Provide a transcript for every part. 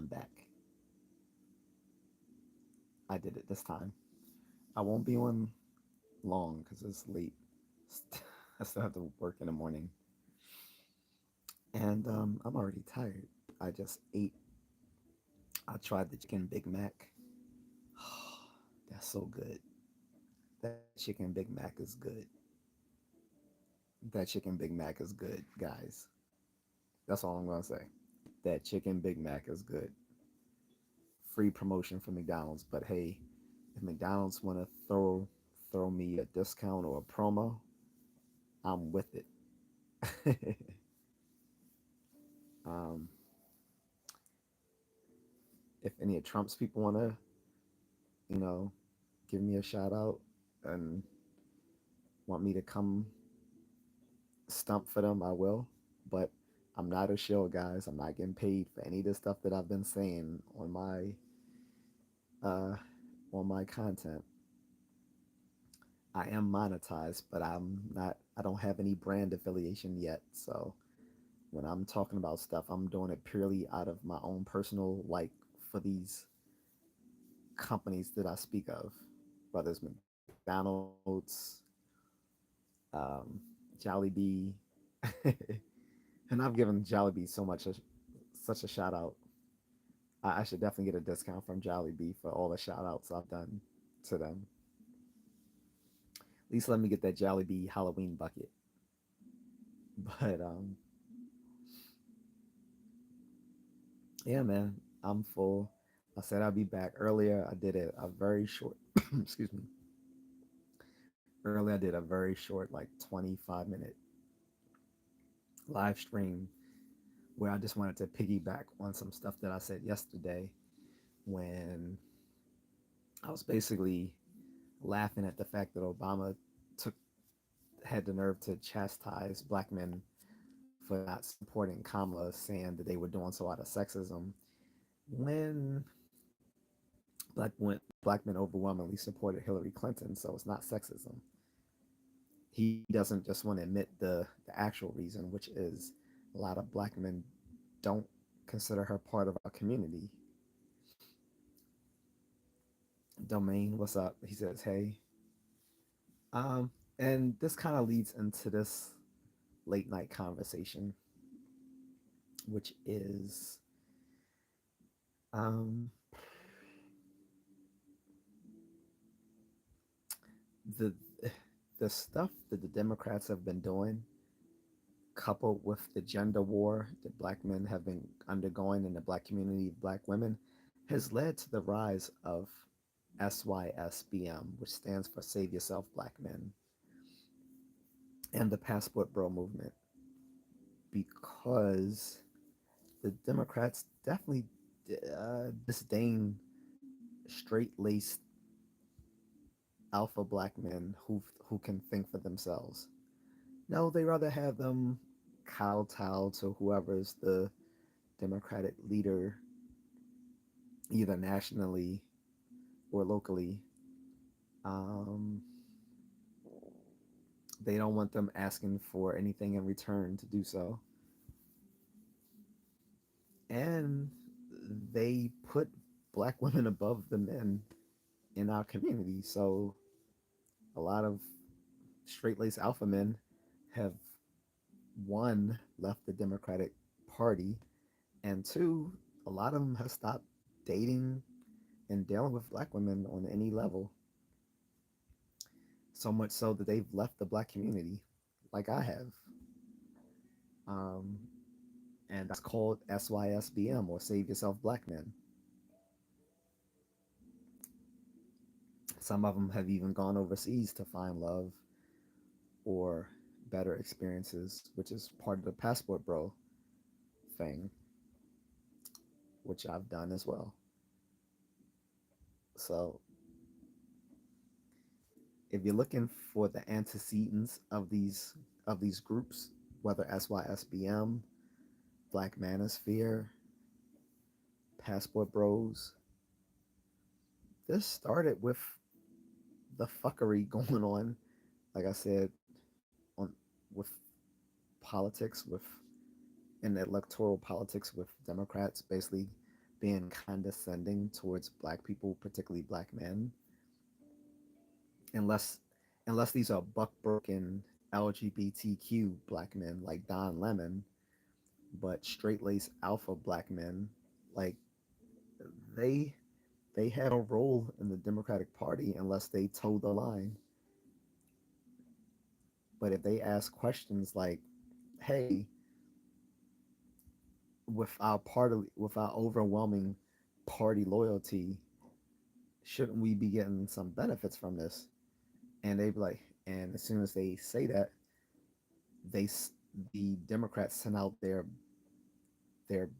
back. I did it this time. I won't be on long because it's late. I still have to work in the morning. And I'm already tired. I just ate. I tried the chicken Big Mac. That's so good. That chicken Big Mac is good. That chicken Big Mac is good, guys. That's all I'm going to say. That chicken Big Mac is good. Free promotion from McDonald's, but hey, if McDonald's want to throw me a discount or a promo, I'm with it. um, if any of Trump's people want to, you know, give me a shout out and want me to come stump for them, I will. But I'm not a shill, guys. I'm not getting paid for any of the stuff that I've been saying uh, on my content. I am monetized, but I'm not. I don't have any brand affiliation yet. So when I'm talking about stuff, I'm doing it purely out of my own personal like for these companies that I speak of, whether it's McDonald's, um, Jollibee, and I've given Jollibee such a shout out. I should definitely get a discount from Jollibee for all the shout outs I've done to them. At least let me get that Jollibee Halloween bucket. But yeah, man, I'm full. I said I'd be back earlier. I did it a very short, excuse me. Earlier, I did a very short, like 25-minute live stream where I just wanted to piggyback on some stuff that I said yesterday when I was basically laughing at the fact that Obama took had the nerve to chastise black men for not supporting Kamala, saying that they were doing so out of sexism. When black men overwhelmingly supported Hillary Clinton, so it's not sexism. He doesn't just want to admit the actual reason, which is a lot of black men don't consider her part of our community. Domain, what's up? He says, hey. Um, and this kind of leads into this late night conversation, which is um, the the stuff that the Democrats have been doing, coupled with the gender war that black men have been undergoing in the black community, black women, has led to the rise of SYSBM, which stands for Save Yourself Black Men, and the Passport Bro movement, because the Democrats definitely disdain straight laced alpha black men who can think for themselves. No, they rather have them kowtow to whoever's the Democratic leader, either nationally or locally. Um, they don't want them asking for anything in return to do so. And they put black women above the men in our community. So a lot of straight laced alpha men have, one, left the Democratic Party, and two, a lot of them have stopped dating and dealing with black women on any level. So much so that they've left the black community, like I have. Um, and that's called SYSBM, or Save Yourself Black Men. Some of them have even gone overseas to find love or better experiences, which is part of the Passport Bro thing, which I've done as well. So if you're looking for the antecedents of these groups, whether SYSBM, Black Manosphere, Passport Bros, this started with the fuckery going on, like I said, on with politics, with in electoral politics with Democrats, basically being condescending towards black people, particularly black men, unless unless these are buck broken LGBTQ black men like Don Lemon, but straight laced alpha black men, like they they have no role in the Democratic Party unless they toe the line. But if they ask questions like, "Hey, with our overwhelming party loyalty, shouldn't we be getting some benefits from this?" And they be like, and as soon as they say that, they the Democrats send out their their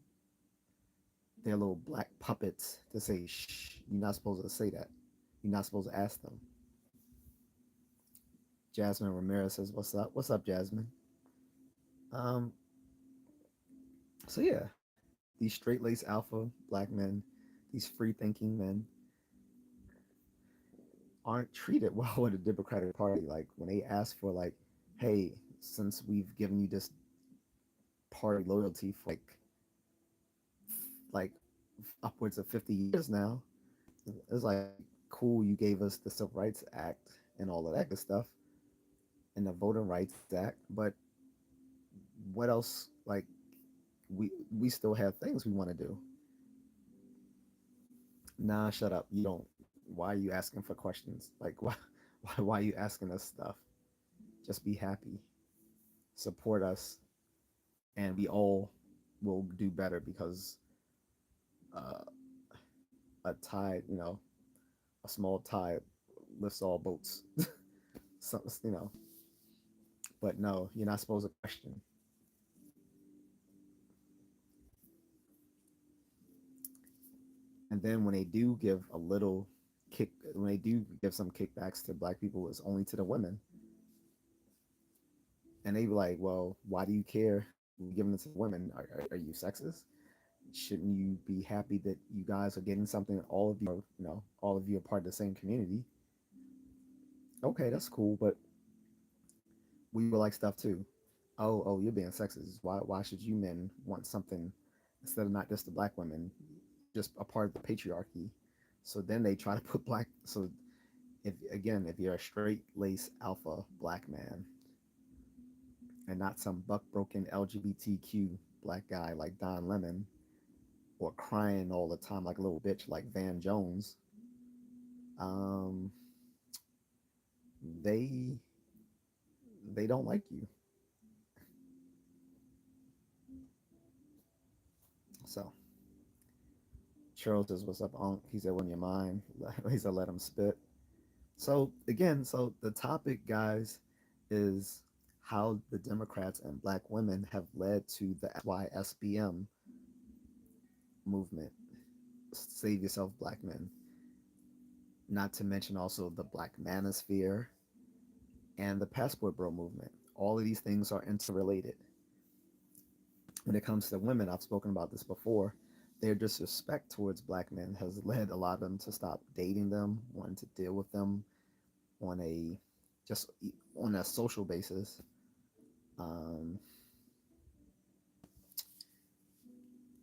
little black puppets to say, "Shh, you're not supposed to say that. You're not supposed to ask them." Jasmine Ramirez says, "What's up? What's up, Jasmine?" Um, so yeah, these straight laced alpha black men, these free thinking men, aren't treated well in the Democratic Party. Like when they ask for like, "Hey, since we've given you this party loyalty for like upwards of 50 years now," it's like cool. You gave us the Civil Rights Act and all of that good stuff, and the Voting Rights Act, but what else? Like we still have things we want to do. Nah, shut up. You don't. Why are you asking for questions? Like why are you asking us stuff? Just be happy. Support us, and we all will do better because uh, a tide, a small tide lifts all boats. So, but no, you're not supposed to question. And then when they do give a little kick, when they do give some kickbacks to black people, it's only to the women. And they be like, well, why do you care? We're giving it to women. Are you sexist? Shouldn't you be happy that you guys are getting something? All of you are, all of you are part of the same community. Okay, that's cool, but we would like stuff too. Oh, you're being sexist. Why should you men want something instead of not just the black women, just a part of the patriarchy? So then they try to put black. So if you're a straight lace alpha black man and not some buck broken LGBTQ black guy like Don Lemon, or crying all the time like a little bitch like Van Jones, um, they they don't like you. So Cheryl says, "What's up, Unc?" He said, "When your mind." He said, "Let him spit." So again, so the topic, guys, is how the Democrats and black women have led to the SYSBM movement, Save Yourself Black Men. Not to mention also the Black Manosphere and the Passport Bro movement. All of these things are interrelated. When it comes to women, I've spoken about this before. Their disrespect towards black men has led a lot of them to stop dating them, wanting to deal with them on a just on a social basis. Um,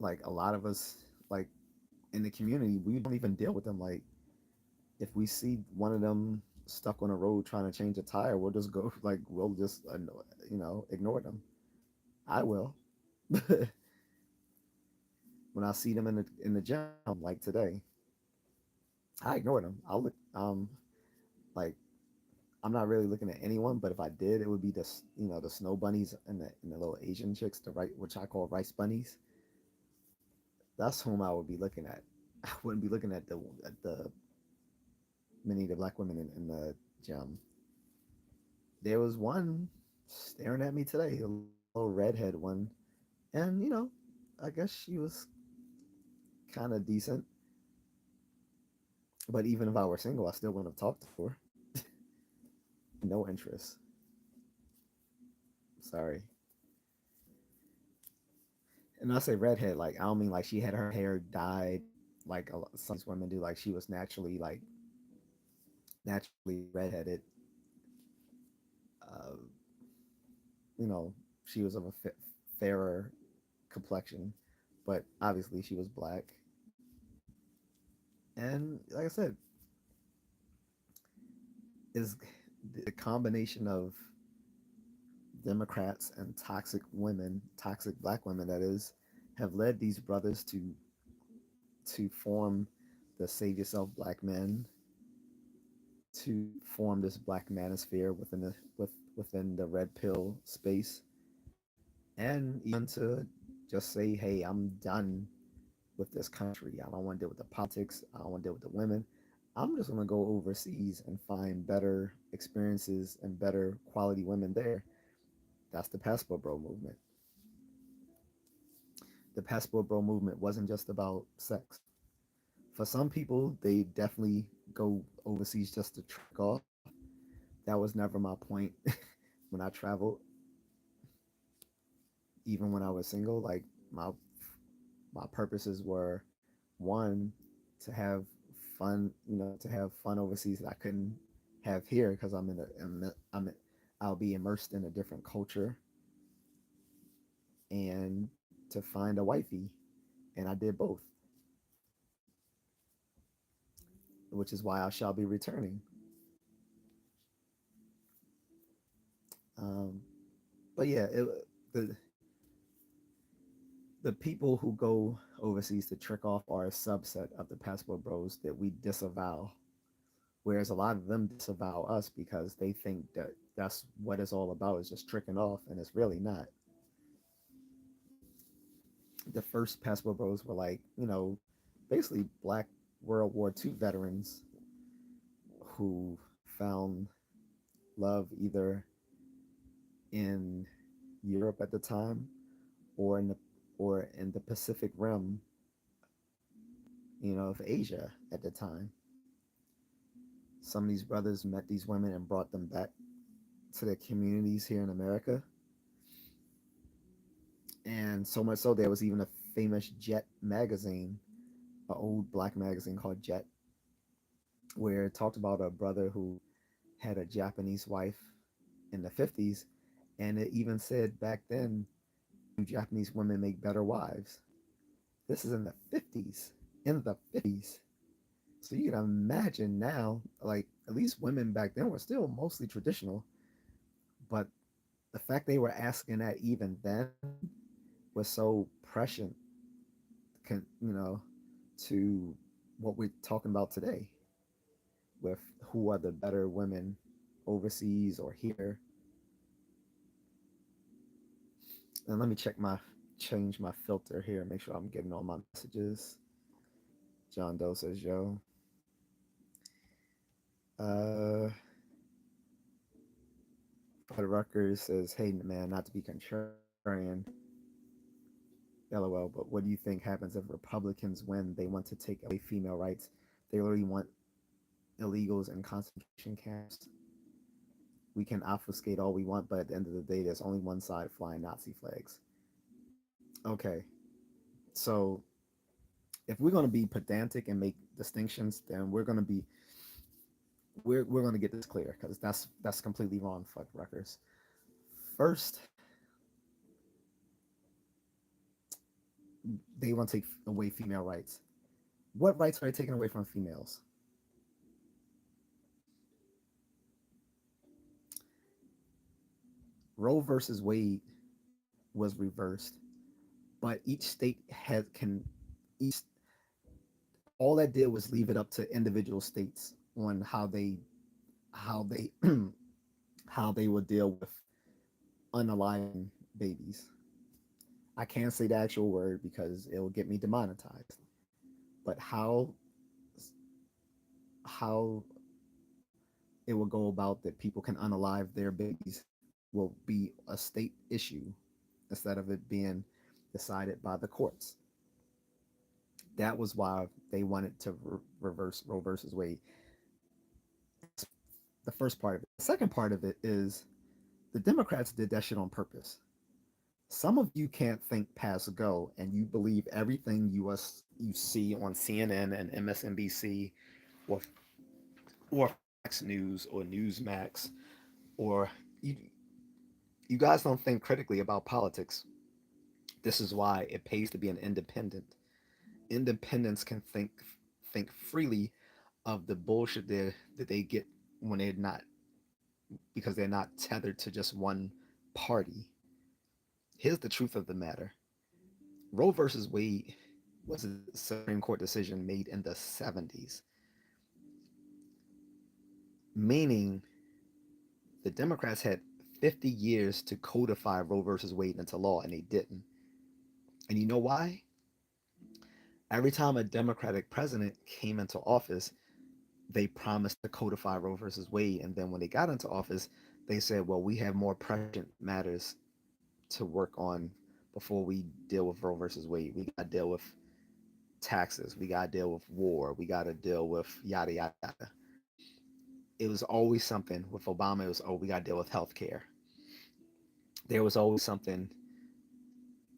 like a lot of us, like in the community, we don't even deal with them. Like if we see one of them stuck on a road trying to change a tire, we'll just go like we'll just ignore them. I will. When I see them in the gym like today, I ignore them. I'll look like I'm not really looking at anyone, but if I did, it would be the snow bunnies and the little Asian chicks, the right which I call rice bunnies. That's whom I would be looking at. I wouldn't be looking at the many of the black women in the gym. There was one staring at me today, a little redhead one, and I guess she was kind of decent. But even if I were single, I still wouldn't have talked to her. No interest. Sorry. And I say redhead, like I don't mean like she had her hair dyed like some women do. Like she was naturally redheaded. Uh, you know, she was of a fairer complexion, but obviously she was black. And like I said, is the combination of Democrats and toxic women, toxic black women that is, have led these brothers to form the save yourself black men, to form this black manosphere within the red pill space, and even to just say, hey, I'm done with this country. I don't want to deal with the politics. I don't want to deal with the women. I'm just going to go overseas and find better experiences and better quality women there. That's the Passport Bro movement. The Passport Bro movement wasn't just about sex. For some people, they definitely go overseas just to trick off. That was never my point when I traveled, even when I was single. Like my purposes were one, to have fun, to have fun overseas that I couldn't have here because I'll be immersed in a different culture, and to find a wifey, and I did both, which is why I shall be returning. Um, but yeah, the the people who go overseas to trick off are a subset of the passport bros that we disavow. Whereas a lot of them disavow us because they think that that's what it's all about, is just tricking off, and it's really not. The first passport bros were like, basically black World War II veterans who found love either in Europe at the time, or in the Pacific Rim, of Asia at the time. Some of these brothers met these women and brought them back to their communities here in America. And so much so, there was even a famous Jet magazine, an old black magazine called Jet, where it talked about a brother who had a Japanese wife in the 50s. And it even said back then, Japanese women make better wives. This is in the 50s. In the 50s. So you can imagine now, like, at least women back then were still mostly traditional, but the fact they were asking that even then was so prescient, to what we're talking about today, with who are the better women overseas or here. And let me change my filter here, make sure I'm getting all my messages. John Doe says, yo. Uh, Fred Rutgers says, hey, man, not to be contrarian, LOL, but what do you think happens if Republicans win? They want to take away female rights. They literally want illegals in concentration camps. We can obfuscate all we want, but at the end of the day, there's only one side flying Nazi flags. Okay, so if we're going to be pedantic and make distinctions, then we're going to get this clear, because that's completely wrong. Fuck Rutgers. First, they want to take away female rights. What rights are they taking away from females? Roe versus Wade was reversed, but each state had can each all that did was leave it up to individual states on how they how they would deal with unaliving babies. I can't say the actual word because it will get me demonetized. But how it will go about that people can unalive their babies will be a state issue instead of it being decided by the courts. That was why they wanted to reverse Roe versus Wade. That's the first part of it. The second part of it is the Democrats did that shit on purpose. Some of you can't think past go, and you believe everything you see on CNN and MSNBC, or Fox News or Newsmax, or you guys don't think critically about politics. This is why it pays to be an independent. Independents can think think freely of the bullshit that they get when they're not, because they're not tethered to just one party. Here's the truth of the matter: Roe versus Wade was a Supreme Court decision made in the 70s, meaning the Democrats had 50 years to codify Roe versus Wade into law, and they didn't. And you know why? Every time a Democratic president came into office, they promised to codify Roe versus Wade. And then when they got into office, they said, well, we have more pressing matters to work on before we deal with Roe versus Wade. We got to deal with taxes. We got to deal with war. We got to deal with yada, yada, yada. It was always something. With Obama, it was, oh, we got to deal with healthcare. There was always something.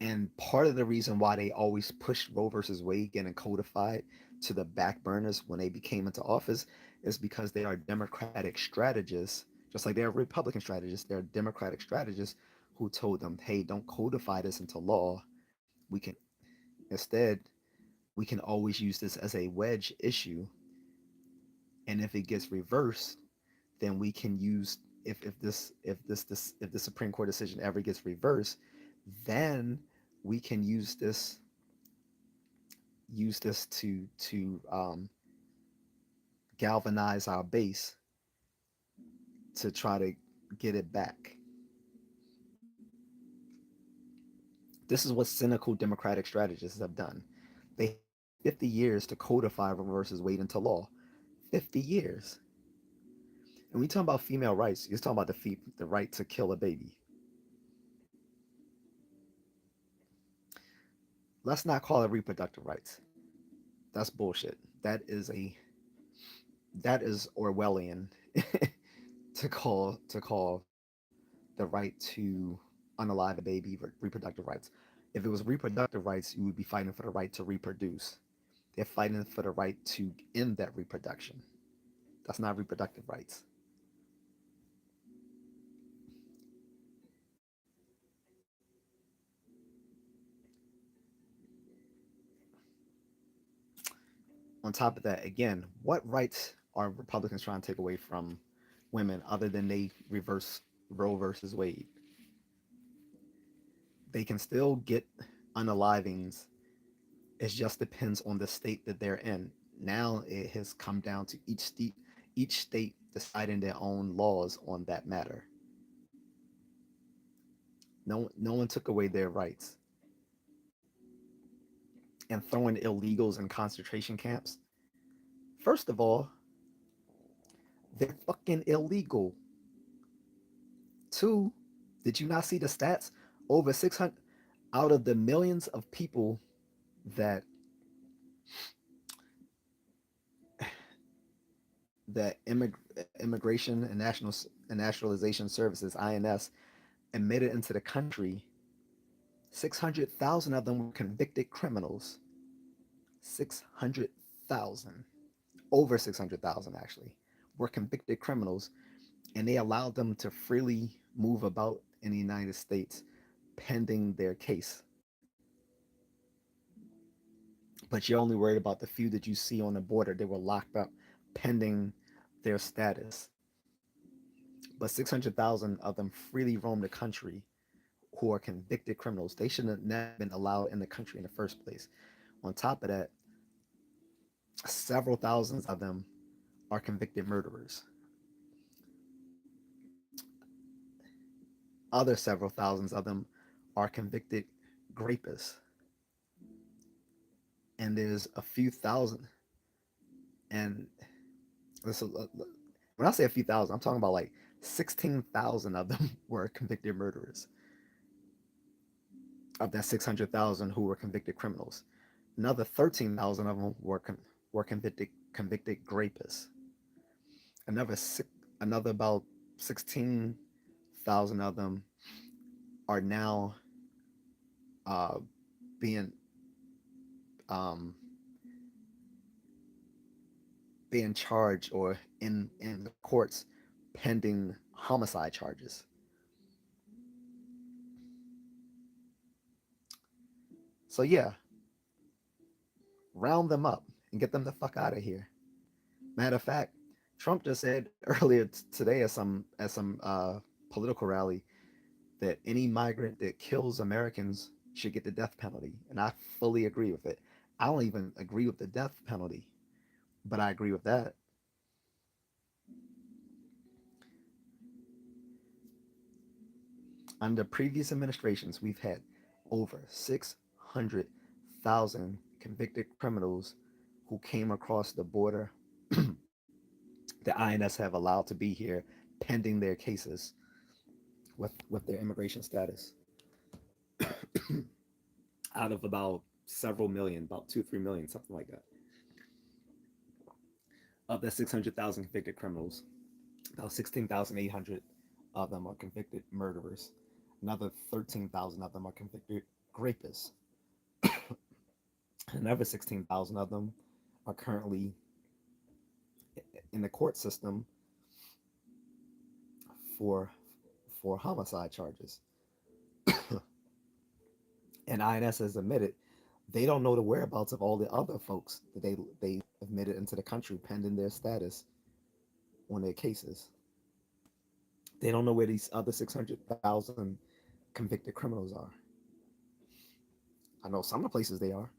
And part of the reason why they always pushed Roe versus Wade getting codified to the back burners when they became into office is because they are Democratic strategists, just like they're Republican strategists. They're Democratic strategists who told them, hey, don't codify this into law. We can instead, we can always use this as a wedge issue. And if it gets reversed, then we can use, if the Supreme Court decision ever gets reversed, then we can use this to galvanize our base to try to get it back. This is what cynical Democratic strategists have done. They had 50 years to codify Roe versus Wade into law. 50 years. And when you talk about female rights, you're talking about the right to kill a baby. Let's not call it reproductive rights. That's bullshit. That is Orwellian to call the right to unalive a baby reproductive rights. If it was reproductive rights, you would be fighting for the right to reproduce. They're fighting for the right to end that reproduction. That's not reproductive rights. On top of that, again, what rights are Republicans trying to take away from women other than they reverse Roe versus Wade? They can still get unalivings. It just depends on the state that they're in. Now it has come down to each state deciding their own laws on that matter. No one took away their rights. And throwing illegals in concentration camps. First of all, they're fucking illegal. Two, did you not see the stats? Over 600 out of the millions of people that Immigration and Naturalization Services (INS) admitted into the country, 600,000 of them were convicted criminals. 600,000, over 600,000 actually, were convicted criminals, and they allowed them to freely move about in the United States pending their case. But you're only worried about the few that you see on the border. They were locked up pending their status. But 600,000 of them freely roam the country who are convicted criminals. They shouldn't have never been allowed in the country in the first place. On top of that, several thousands of them are convicted murderers. Other several thousands of them are convicted rapists. And there's a few thousand. And this, when I say a few thousand, I'm talking about like 16,000 of them were convicted murderers. Of that 600,000 who were convicted criminals, another 13,000 of them were convicted rapists. Another another about 16,000 of them are now uh, being um, being charged or in the courts pending homicide charges. So yeah, round them up. and get them the fuck out of here. Matter of fact, Trump just said earlier today at some political rally that any migrant that kills Americans should get the death penalty, and I fully agree with it. I don't even agree with the death penalty, but I agree with that. Under previous administrations, we've had over 600,000 convicted criminals who came across the border the INS have allowed to be here pending their cases with their immigration status. Out of about several million, about 2, 3 million, something like that. Of the 600,000 convicted criminals, about 16,800 of them are convicted murderers. Another 13,000 of them are convicted rapists. Another 16,000 of them are currently in the court system for for homicide charges. And INS has admitted they don't know the whereabouts of all the other folks that they admitted into the country pending their status on their cases. They don't know where these other 600,000 convicted criminals are. I know some of the places they are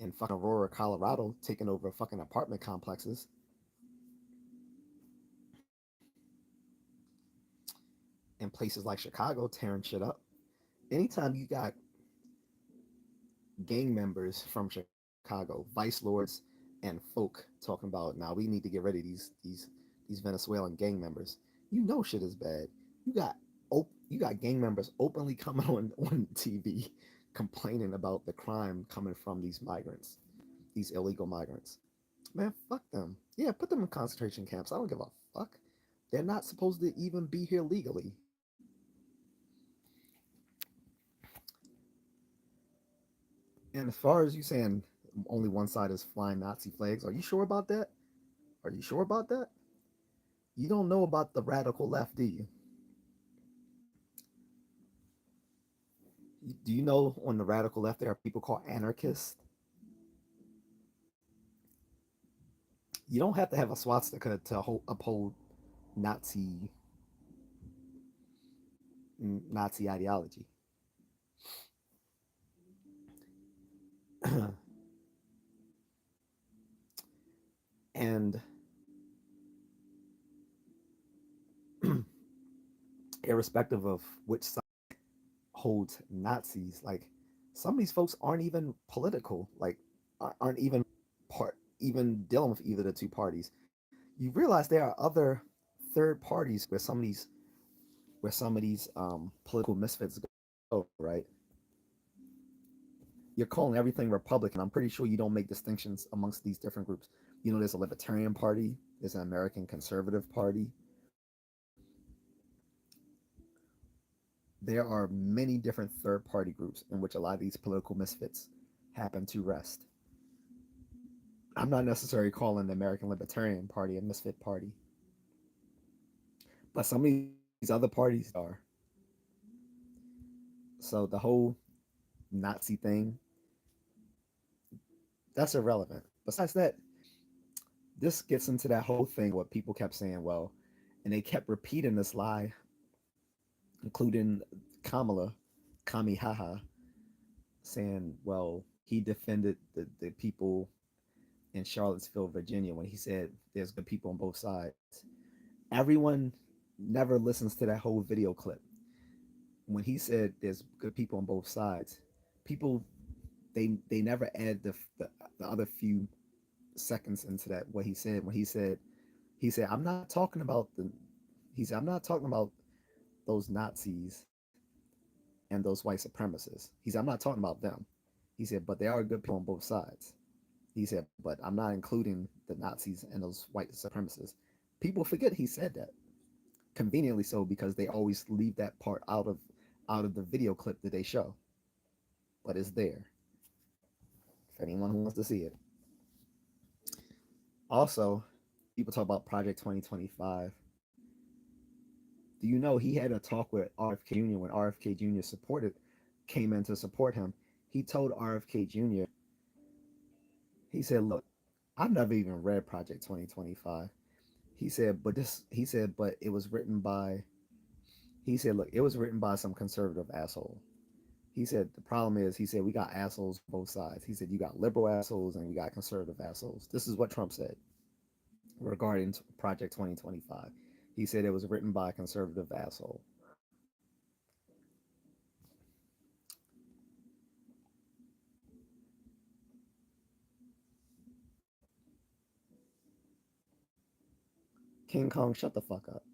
in fucking Aurora, Colorado, taking over fucking apartment complexes. In places like Chicago, tearing shit up. Anytime you got gang members from Chicago, vice lords, and folk talking about, now we need to get rid of these Venezuelan gang members. You know shit is bad. You got you got gang members openly coming on TV complaining about the crime coming from these migrants, these illegal migrants. Man, fuck them. Yeah, put them in concentration camps. I don't give a fuck. They're not supposed to even be here legally. And as far as you saying only one side is flying Nazi flags, are you sure about that? Are you sure about that? You don't know about the radical left, do you? Do you know on the radical left there are people called anarchists? You don't have to have a swastika to uphold Nazi Nazi ideology. And irrespective of which side holds Nazis, like some of these folks aren't even political, like aren't even even dealing with either of the two parties. You realize there are other third parties where some of these political misfits go, right? You're calling everything Republican. I'm pretty sure you don't make distinctions amongst these different groups. You know, there's a Libertarian Party, there's an American Conservative Party. There are many different third party groups in which a lot of these political misfits happen to rest. I'm not necessarily calling the American Libertarian Party a misfit party, but some of these other parties are. So the whole Nazi thing, that's irrelevant. Besides that, this gets into that whole thing what people kept saying, well, and they kept repeating this lie, including Kamala, Kami Haha, saying, well, he defended the people in Charlottesville, Virginia, when he said there's good people on both sides. Everyone never listens to that whole video clip. When he said there's good people on both sides, people they never add the other few seconds into that what he said when he said I'm not talking about the he said I'm not talking about those Nazis and those white supremacists. He said I'm not talking about them. He said but there are good people on both sides. He said but I'm not including the Nazis and those white supremacists. People forget he said that, conveniently so because they always leave that part out of the video clip that they show, but it's there for anyone who wants to see it. Also, people talk about Project 2025. Do you know he had a talk with RFK Jr. when RFK Jr. came in to support him? He told RFK Jr. He said, "Look, I've never even read Project 2025." He said, "But this," he said, "but it was written by." He said, "Look, it was written by some conservative asshole." He said, "The problem is," he said, "we got assholes on both sides." He said, "You got liberal assholes and we got conservative assholes." This is what Trump said regarding Project 2025. He said it was written by a conservative asshole. King Kong, shut the fuck up.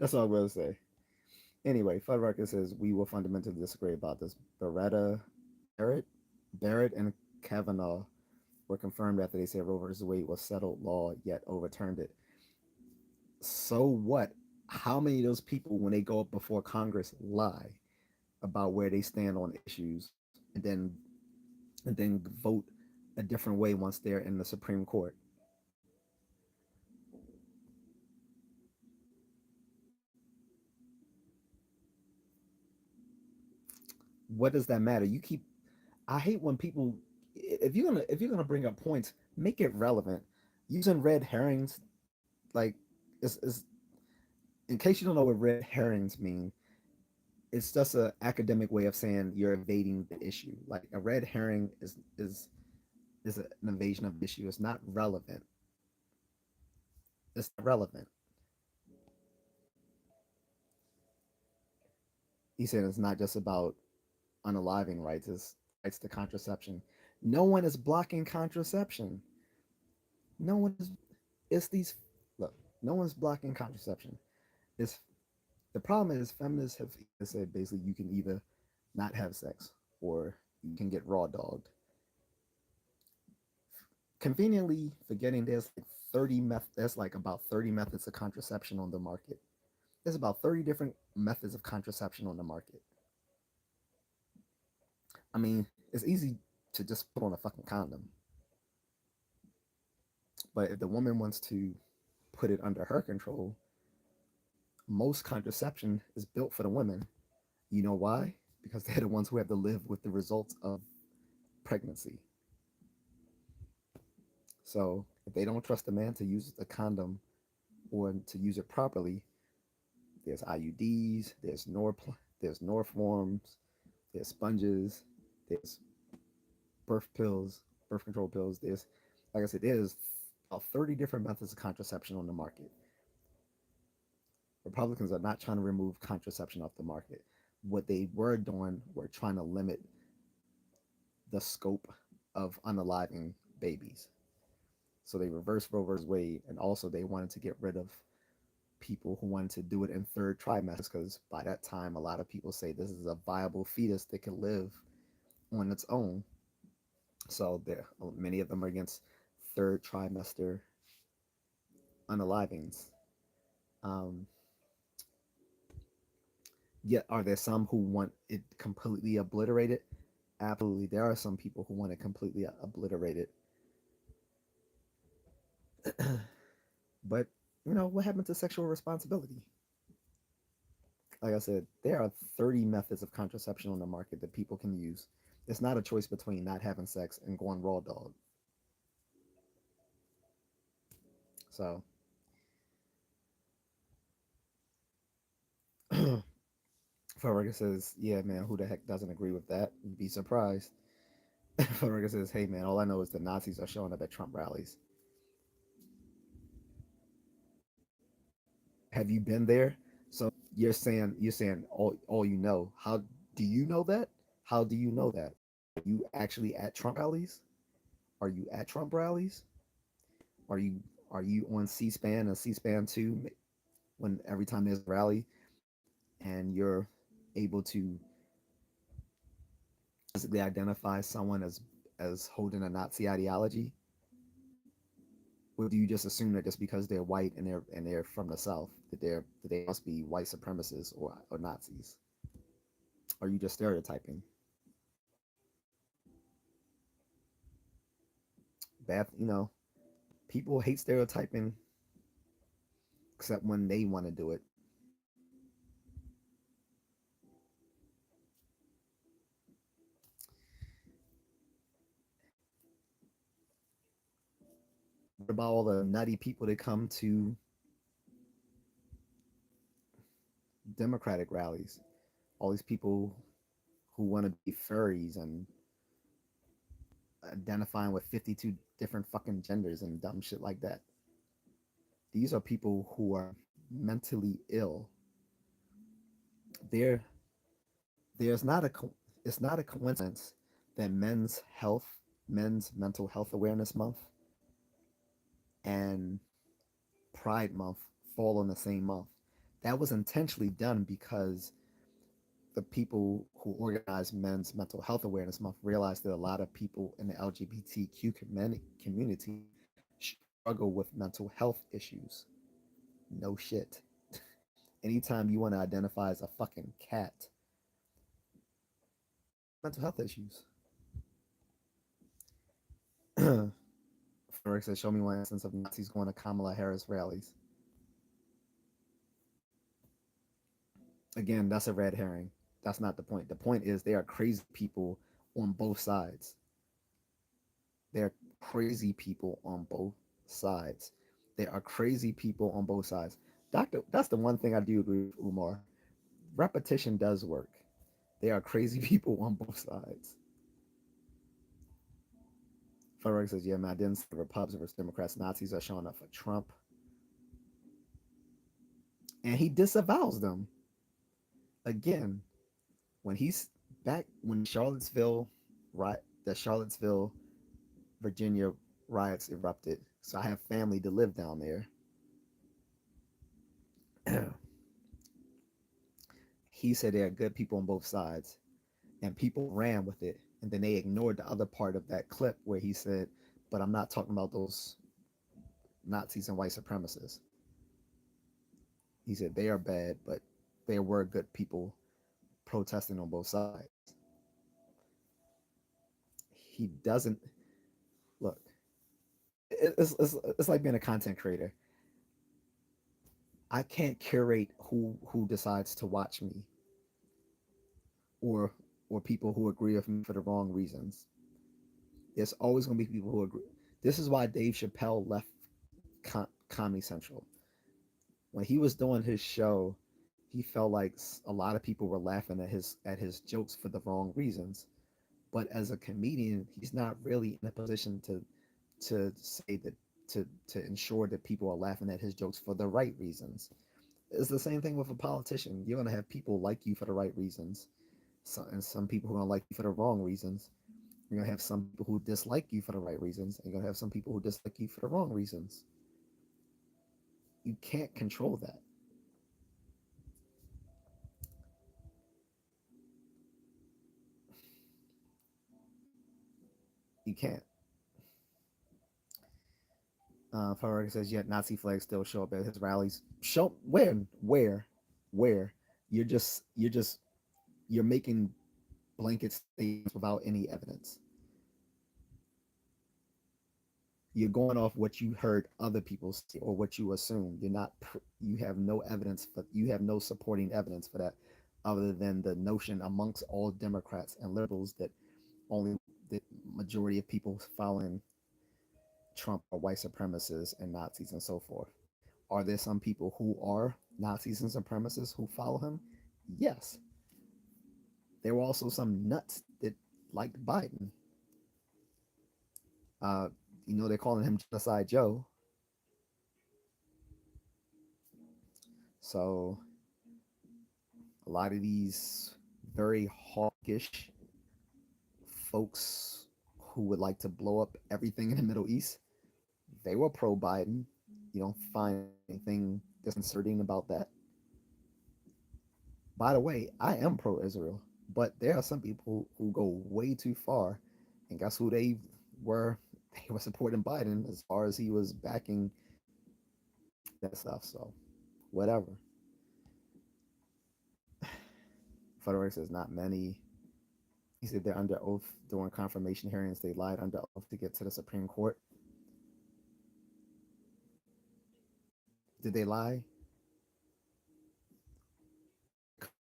That's all I'm going to say. Anyway, Fuddrucker says we will fundamentally disagree about this. Barrett, Barrett and Kavanaugh were confirmed after they said Roe versus Wade was settled law, yet overturned it. So what? How many of those people, when they go up before Congress, lie about where they stand on issues, and then vote a different way once they're in the Supreme Court? What does that matter? You keep. I hate when people. If you're gonna bring up points, make it relevant. Using red herrings, like, is in case you don't know what red herrings mean, it's just an academic way of saying you're evading the issue. Like a red herring is an invasion of the issue. It's not relevant. It's not relevant. He said it's not just about unaliving rights. It's rights to contraception. No one is blocking contraception. No one is. It's these. Look, no one's blocking contraception. It's the problem is feminists have said basically you can either not have sex or you can get raw dogged. Conveniently forgetting there's like about 30 methods of contraception on the market. There's about 30 different methods of contraception on the market. I mean, it's easy to just put on a fucking condom, but if the woman wants to put it under her control, most contraception is built for the women. You know why? Because they're the ones who have to live with the results of pregnancy. So if they don't trust a man to use the condom or to use it properly, there's IUDs, there's Norforms, there's sponges, there's birth pills, birth control pills. There's, like I said, there's about 30 different methods of contraception on the market. Republicans are not trying to remove contraception off the market. What they were doing were trying to limit the scope of unaliving babies. So they reversed Roe versus Wade, and also they wanted to get rid of people who wanted to do it in third trimesters because by that time, a lot of people say this is a viable fetus that can live on its own. So there, many of them are against third trimester unalivings. Um, Yet, are there some who want it completely obliterated? Absolutely, there are some people who want it completely obliterated. But what happened to sexual responsibility? Like I said, there are 30 methods of contraception on the market that people can use. It's not a choice between not having sex and going raw dog. So, Farraga says, "Yeah, man, who the heck doesn't agree with that? You'd be surprised." Farraga says, "Hey, man, all I know is the Nazis are showing up at Trump rallies. Have you been there?" So you're saying all you know. How do you know that? How do you know that? Are you actually at Trump rallies? Are you at Trump rallies? Are you are you on C-SPAN and C-SPAN two when every time there's a rally and you're able to physically identify someone as holding a Nazi ideology? Or do you just assume that just because they're white and they're from the South that they must be white supremacists or Nazis? Are you just stereotyping? Bad, people hate stereotyping except when they want to do it. What about all the nutty people that come to Democratic rallies? All these people who want to be furries and identifying with 52 different fucking genders and dumb shit like that. These are people who are mentally ill. There, there's not a, it's not a coincidence that men's mental health awareness month and Pride Month fall on the same month. That was intentionally done because the people who organized Men's Mental Health Awareness Month realized that a lot of people in the LGBTQ community struggle with mental health issues. No shit. Anytime you want to identify as a fucking cat, mental health issues. Frederick says, show me one instance of Nazis going to Kamala Harris rallies. Again, that's a red herring. That's not the point. The point is they are crazy people on both sides. They're crazy people on both sides. There are crazy people on both sides. That's the one thing I do agree with Umar. Repetition does work. There are crazy people on both sides. Frederick says, yeah, man, I didn't say Republicans versus Democrats. Nazis are showing up for Trump. And he disavows them. Again, when he's back, when right, the Charlottesville, Virginia riots erupted. So I have family to live down there. He said there are good people on both sides. And people ran with it. And then they ignored the other part of that clip where he said, but I'm not talking about those Nazis and white supremacists. He said they are bad, but there were good people protesting on both sides. He doesn't look. It's like being a content creator. I can't curate who decides to watch me or or people who agree with me for the wrong reasons. There's always going to be people who agree. This is why Dave Chappelle left Comedy Central. When he was doing his show, he felt like a lot of people were laughing at his jokes for the wrong reasons. But as a comedian, he's not really in a position to say that to ensure that people are laughing at his jokes for the right reasons. It's the same thing with a politician. You're gonna have people like you for the right reasons, and some people who are gonna like you for the wrong reasons. You're gonna have some people who dislike you for the right reasons, and you're gonna have some people who dislike you for the wrong reasons. You can't control that. You can't. Farag says, yet Nazi flags still show up at his rallies. Show where? You're just you're making blanket statements without any evidence. You're going off what you heard other people say or what you assume. You have no evidence for you have no supporting evidence for that other than the notion amongst all Democrats and liberals that only the majority of people following Trump are white supremacists and Nazis and so forth. Are there some people who are Nazis and supremacists who follow him? Yes. There were also some nuts that liked Biden. Uh, they're calling him Genocide Joe. So a lot of these very hawkish folks who would like to blow up everything in the Middle East, they were pro Biden. You don't find anything disconcerting about that. By the way, I am pro Israel, but there are some people who go way too far. And guess who were? They were supporting Biden as far as he was backing that stuff. So, whatever. Frederick says not many. He said they're under oath during confirmation hearings. They lied under oath to get to the Supreme Court. Did they lie?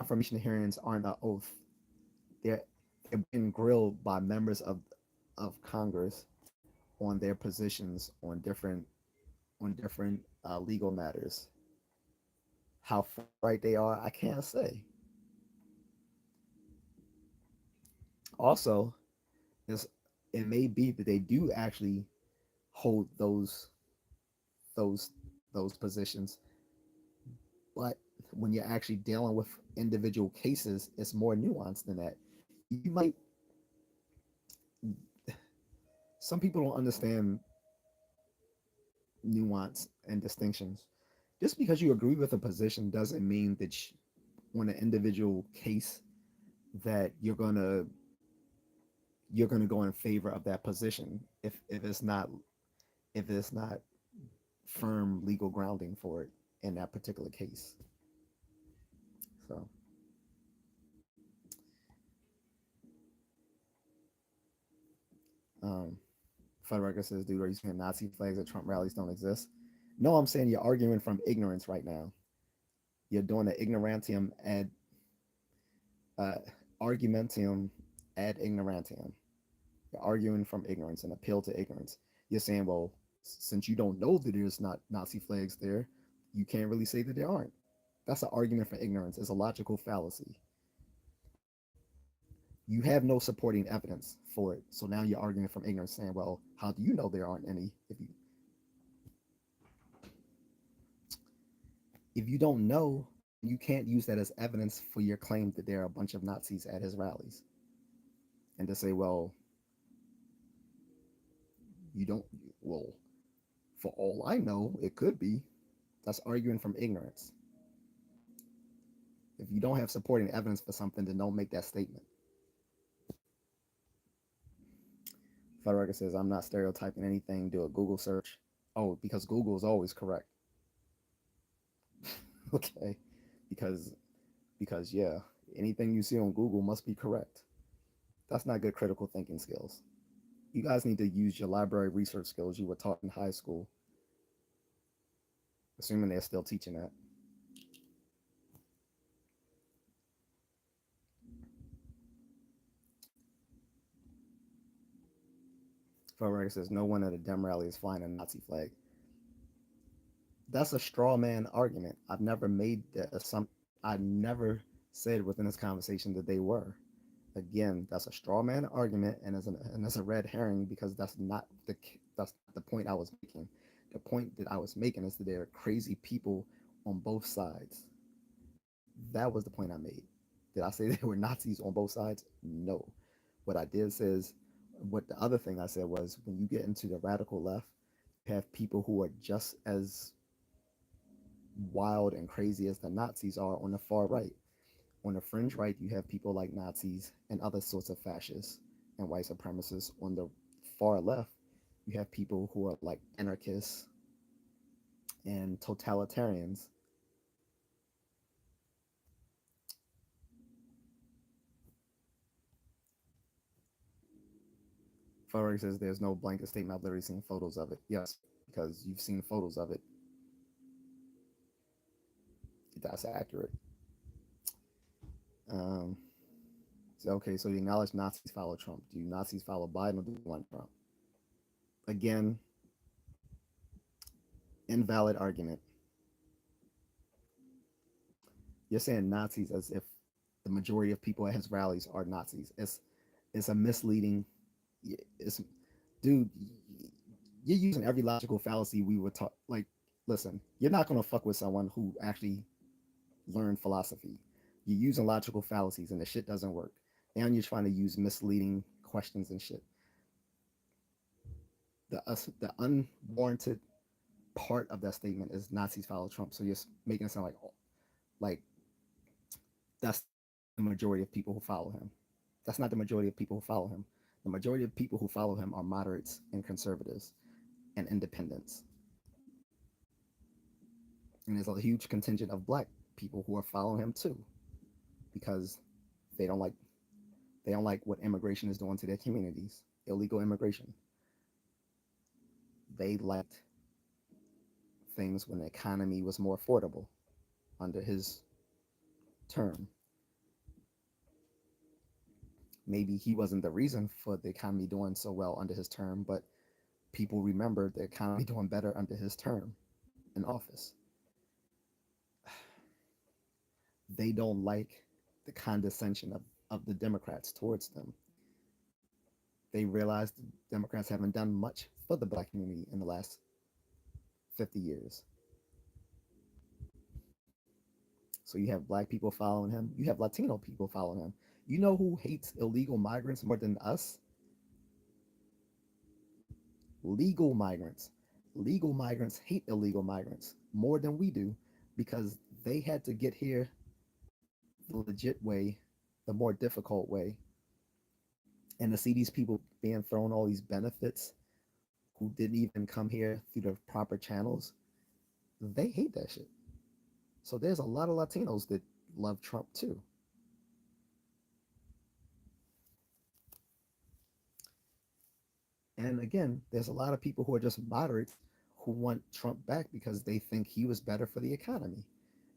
Confirmation hearings aren't an oath. They're they're being grilled by members of Congress on their positions on different legal matters. How far right they are, I can't say. Also, it's, it may be that they do actually hold those those positions, but when you're actually dealing with individual cases, it's more nuanced than that. You might Some people don't understand nuance and distinctions. Just because you agree with a position doesn't mean that on an individual case that you're gonna go in favor of that position if it's not firm legal grounding for it in that particular case. So um Federer says, dude, are you saying Nazi flags at Trump rallies don't exist? No, I'm saying you're arguing from ignorance right now. You're doing the ignorantium ad uh, argumentium ad ignorantium. You're arguing from ignorance and appeal to ignorance. You're saying, well, since you don't know that there's not Nazi flags there, you can't really say that there aren't. That's an argument for ignorance. It's a logical fallacy. You have no supporting evidence for it. So now you're arguing from ignorance, saying, well, how do you know there aren't any? If you don't know, you can't use that as evidence for your claim that there are a bunch of Nazis at his rallies. And to say, well, you don't, well, for all I know, it could be. That's arguing from ignorance. If you don't have supporting evidence for something, then don't make that statement. Federica says, I'm not stereotyping anything. Do a Google search. Oh, because Google is always correct. Okay. Because, yeah, anything you see on Google must be correct. That's not good critical thinking skills. You guys need to use your library research skills you were taught in high school, assuming they're still teaching that. Federica says, no one at a Dem rally is flying a Nazi flag. That's a straw man argument. I've never made that assumption. I never said within this conversation that they were. Again, that's a straw man argument, and it's a red herring because that's not the point I was making. The point that I was making is that there are crazy people on both sides. That was the point I made. Did I say there were Nazis on both sides? No. What I did say is, what the other thing I said was, when you get into the radical left, you have people who are just as wild and crazy as the Nazis are on the far right. On the fringe right, you have people like Nazis and other sorts of fascists and white supremacists. On the far left, you have people who are like anarchists and totalitarians. Furry says there's no blanket statement. I've literally seen photos of it. Yes, because you've seen photos of it. That's accurate. Um, so, okay, so you acknowledge Nazis follow Trump. Do Nazis follow Biden or do you want Trump? Again, invalid argument. You're saying Nazis as if the majority of people at his rallies are Nazis. It's a misleading. It's dude. You're using every logical fallacy we would talk. Like, listen, you're not gonna fuck with someone who actually learned philosophy. You're using logical fallacies and the shit doesn't work. And you're trying to use misleading questions and shit. The unwarranted part of that statement is Nazis follow Trump. So you're making it sound like that's the majority of people who follow him. That's not the majority of people who follow him. The majority of people who follow him are moderates and conservatives and independents. And there's a huge contingent of black people who are following him too, because they don't like they don't like what immigration is doing to their communities. Illegal immigration. They liked things when the economy was more affordable under his term. Maybe he wasn't the reason for the economy doing so well under his term, but people remember the economy doing better under his term in office. They don't like the condescension of the Democrats towards them. They realize the Democrats haven't done much for the black community in the last 50 years. So you have black people following him, you have Latino people following him. You know who hates illegal migrants more than us? Legal migrants. Legal migrants hate illegal migrants more than we do because they had to get here the legit way, the more difficult way. And to see these people being thrown all these benefits who didn't even come here through the proper channels, they hate that shit. So there's a lot of Latinos that love Trump too. And again, there's a lot of people who are just moderates who want Trump back because they think he was better for the economy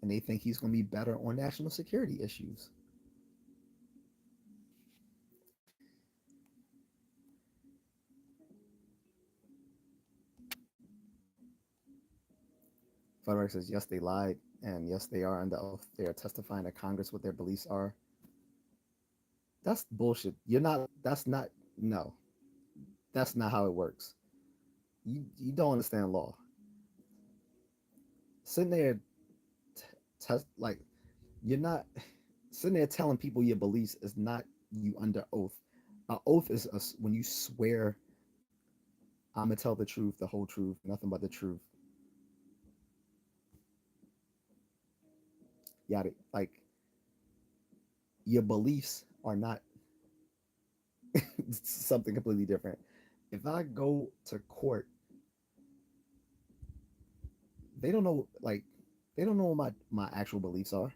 and they think he's going to be better on national security issues. Federick says, yes, they lied, and yes, they are under oath. They are testifying to Congress what their beliefs are. That's bullshit. You're not, that's not, no, that's not how it works. You don't understand law. Sitting there, like, you're not, sitting there telling people your beliefs is not you under oath. An oath is when you swear, I'm gonna tell the truth, the whole truth, nothing but the truth. Yada, like your beliefs are not something completely different. If I go to court, they don't know, like, they don't know what my actual beliefs are.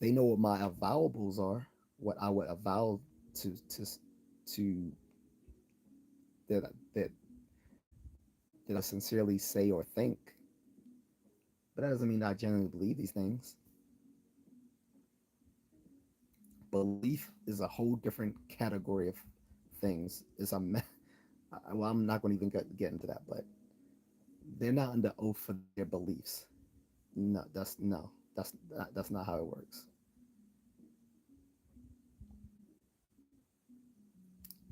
They know what my avowals are, what I would avow to that that I sincerely say or think. But that doesn't mean I genuinely believe these things. Belief is a whole different category of things. It's a well, I'm not going to even get into that, but they're not under oath for their beliefs. No, that's not how it works.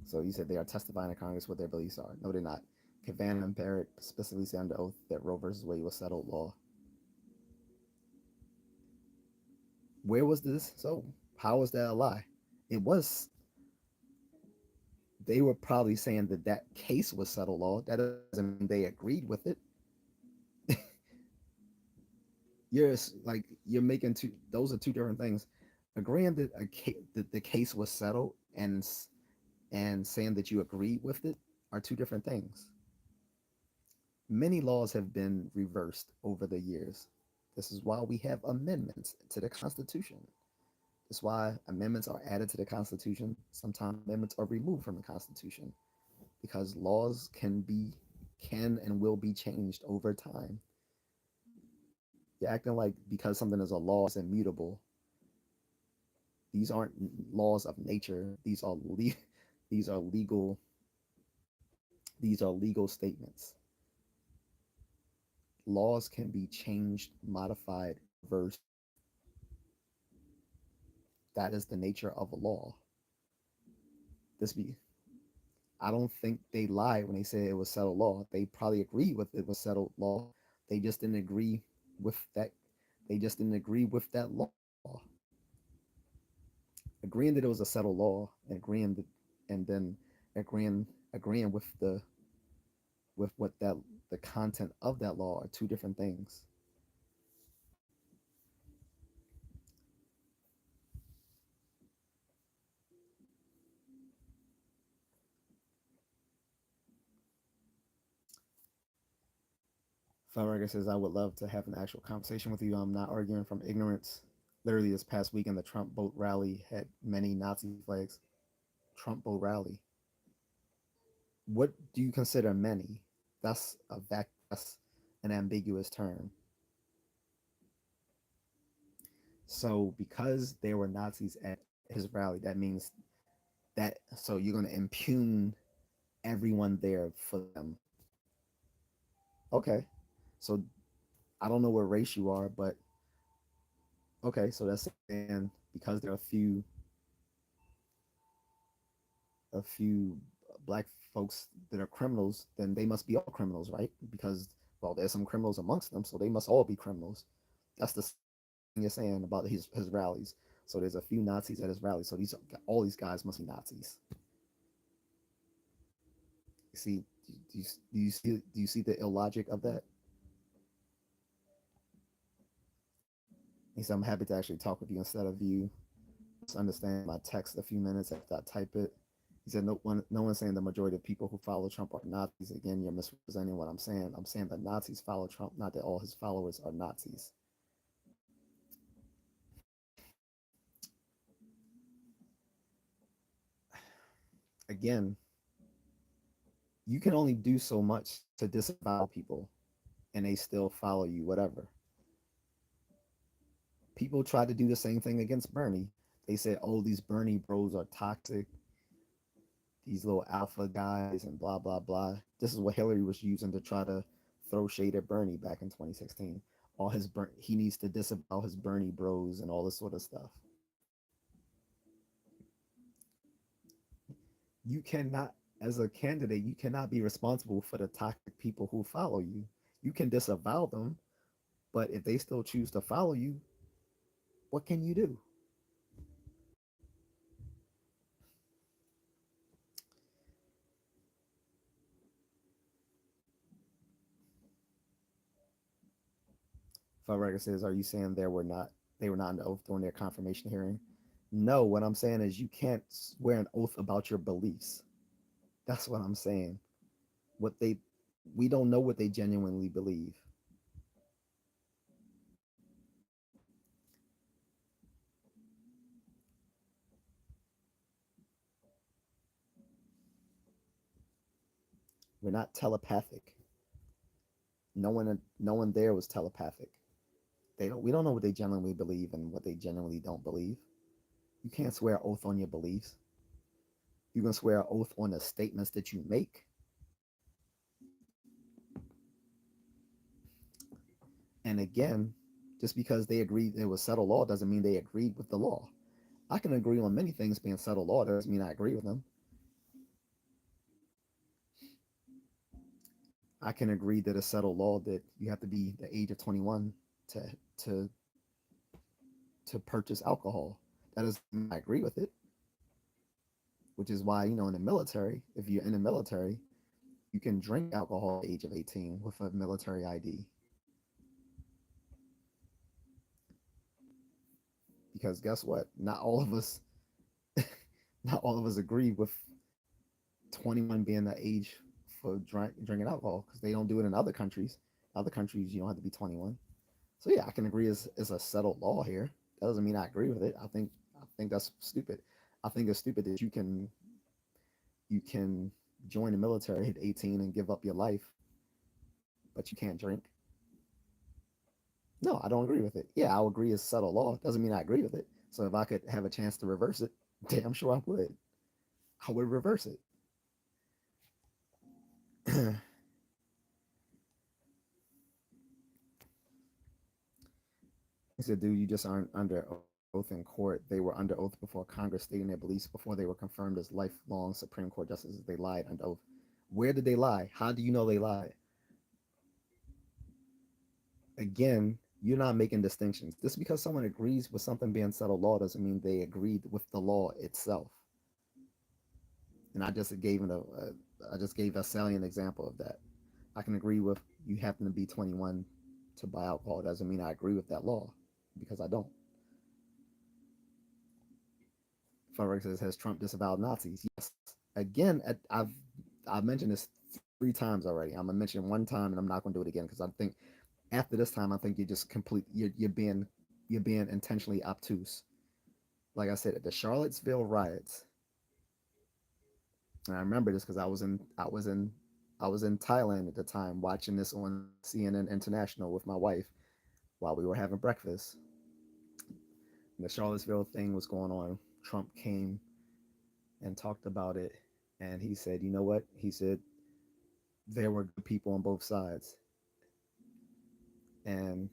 So you said they are testifying to Congress what their beliefs are. No, they're not. Cavan and Barrett specifically say under oath that Roe versus Wade was settled law. Where was this? So how is that a lie? It was. They were probably saying that that case was settled law. That doesn't mean they agreed with it. You're like you're making two. Those are two different things. Agreeing that that the case was settled and saying that you agreed with it are two different things. Many laws have been reversed over the years. This is why we have amendments to the Constitution. That's why amendments are added to the Constitution. Sometimes amendments are removed from the Constitution because laws can and will be changed over time. You're acting like because something is a law is immutable. These aren't laws of nature. These are legal these are legal statements. Laws can be changed, modified, reversed. That is the nature of a law. This be I don't think they lied when they said it was settled law. They probably agreed with it was settled law. They just didn't agree with that. They just didn't agree with that law. Agreeing that it was a settled law and and then agreeing with what that the content of that law are two different things. Funrager says, I would love to have an actual conversation with you. I'm not arguing from ignorance. Literally, this past weekend, the Trump boat rally had many Nazi flags. Trump boat rally. What do you consider many? That's an ambiguous term. So because there were Nazis at his rally, that means that so you're going to impugn everyone there for them. Okay, so I don't know what race you are, but okay, so that's saying because there are a few black folks that are criminals, then they must be all criminals, right? Because well, there's some criminals amongst them, so they must all be criminals. That's the same thing you're saying about his rallies. So there's a few Nazis at his rallies. So these all these guys must be Nazis. You see, do you see the illogic of that? He said, I'm happy to actually talk with you instead of you misunderstanding my text a few minutes after I type it. He said, no one's saying the majority of people who follow Trump are Nazis. Again, you're misrepresenting what I'm saying. I'm saying that Nazis follow Trump, not that all his followers are Nazis. Again, you can only do so much to disavow people and they still follow you, whatever. People tried to do the same thing against Bernie. They said, oh, these Bernie bros are toxic, these little alpha guys, and blah, blah, blah. This is what Hillary was using to try to throw shade at Bernie back in 2016. He needs to disavow his Bernie bros and all this sort of stuff. You cannot, as a candidate, you cannot be responsible for the toxic people who follow you. You can disavow them, but if they still choose to follow you, what can you do? Record says, "Are you saying they were not in the oath during their confirmation hearing?" No, what I'm saying is you can't swear an oath about your beliefs. That's what I'm saying. What they We don't know what they genuinely believe. We're not telepathic. No one there was telepathic. We don't know what they genuinely believe and what they genuinely don't believe. You can't swear an oath on your beliefs. You can swear an oath on the statements that you make. And again, just because they agreed it was settled law doesn't mean they agreed with the law. I can agree on many things being settled law, doesn't mean I agree with them. I can agree that it's settled law that you have to be the age of 21 to to to purchase alcohol. That doesn't mean I agree with it, which is why, in the military, if you're in the military, you can drink alcohol at the age of 18 with a military ID. Because guess what? Not all of us agree with 21 being the age for drinking alcohol because they don't do it in other countries. Other countries, you don't have to be 21. So yeah, I can agree it's a settled law here. That doesn't mean I agree with it. I think that's stupid. I think it's stupid that you can join the military at 18 and give up your life, but you can't drink. No, I don't agree with it. Yeah, I'll agree it's settled law. Doesn't mean I agree with it. So if I could have a chance to reverse it, damn sure I would. I would reverse it. He said, dude, you just aren't under oath in court. They were under oath before Congress stating their beliefs before they were confirmed as lifelong Supreme Court justices. They lied under oath. Where did they lie? How do you know they lied? Again, you're not making distinctions. Just because someone agrees with something being settled law doesn't mean they agreed with the law itself. And I just gave a salient example of that. I can agree with you happen to be 21 to buy alcohol. Doesn't mean I agree with that law because I don't. Frederick says, has Trump disavowed Nazis? Yes. Again, I've mentioned this 3 times already. I'm gonna mention one time, and I'm not gonna do it again because I think after this time, I think you're just complete. You're being intentionally obtuse. Like I said, at the Charlottesville riots, and I remember this because I was in Thailand at the time watching this on CNN International with my wife while we were having breakfast. And the Charlottesville thing was going on. Trump came and talked about it. And he said, you know what? He said there were good people on both sides. And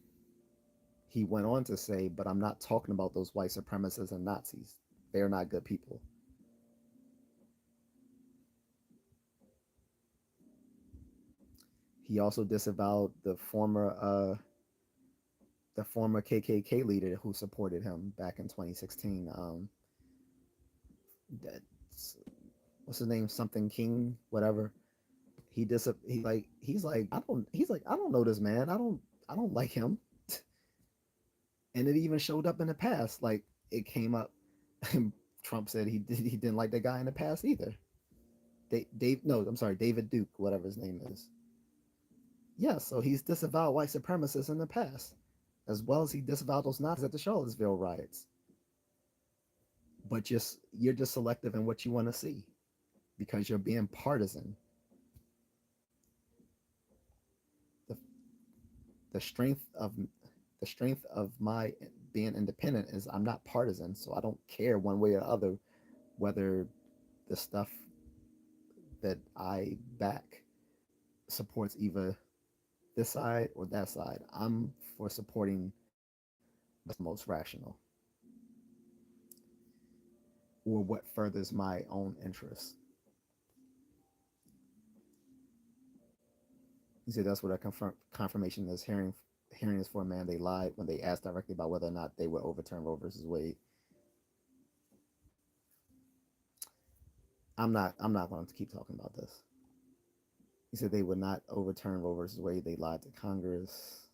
he went on to say, but I'm not talking about those white supremacists and Nazis. They're not good people. He also disavowed the former KKK leader who supported him back in 2016. That's, what's his name? Something King, whatever. He's like I don't know this man. I don't like him. And it even showed up in the past. Like it came up. Trump said he didn't like that guy in the past either. No, I'm sorry, David Duke, whatever his name is. Yeah, so he's disavowed white supremacists in the past, as well as he disavowed those Nazis at the Charlottesville riots. But you're just selective in what you want to see because you're being partisan. The the strength of the strength of my being independent is I'm not partisan, so I don't care one way or the other whether the stuff that I back supports either this side or that side. I'm for supporting what's most rational or what furthers my own interests. He said that's what a confirmation is. Hearing is for a man. They lied when they asked directly about whether or not they would overturn Roe versus Wade. I'm not going to keep talking about this. He said they would not overturn Roe versus Wade. They lied to Congress.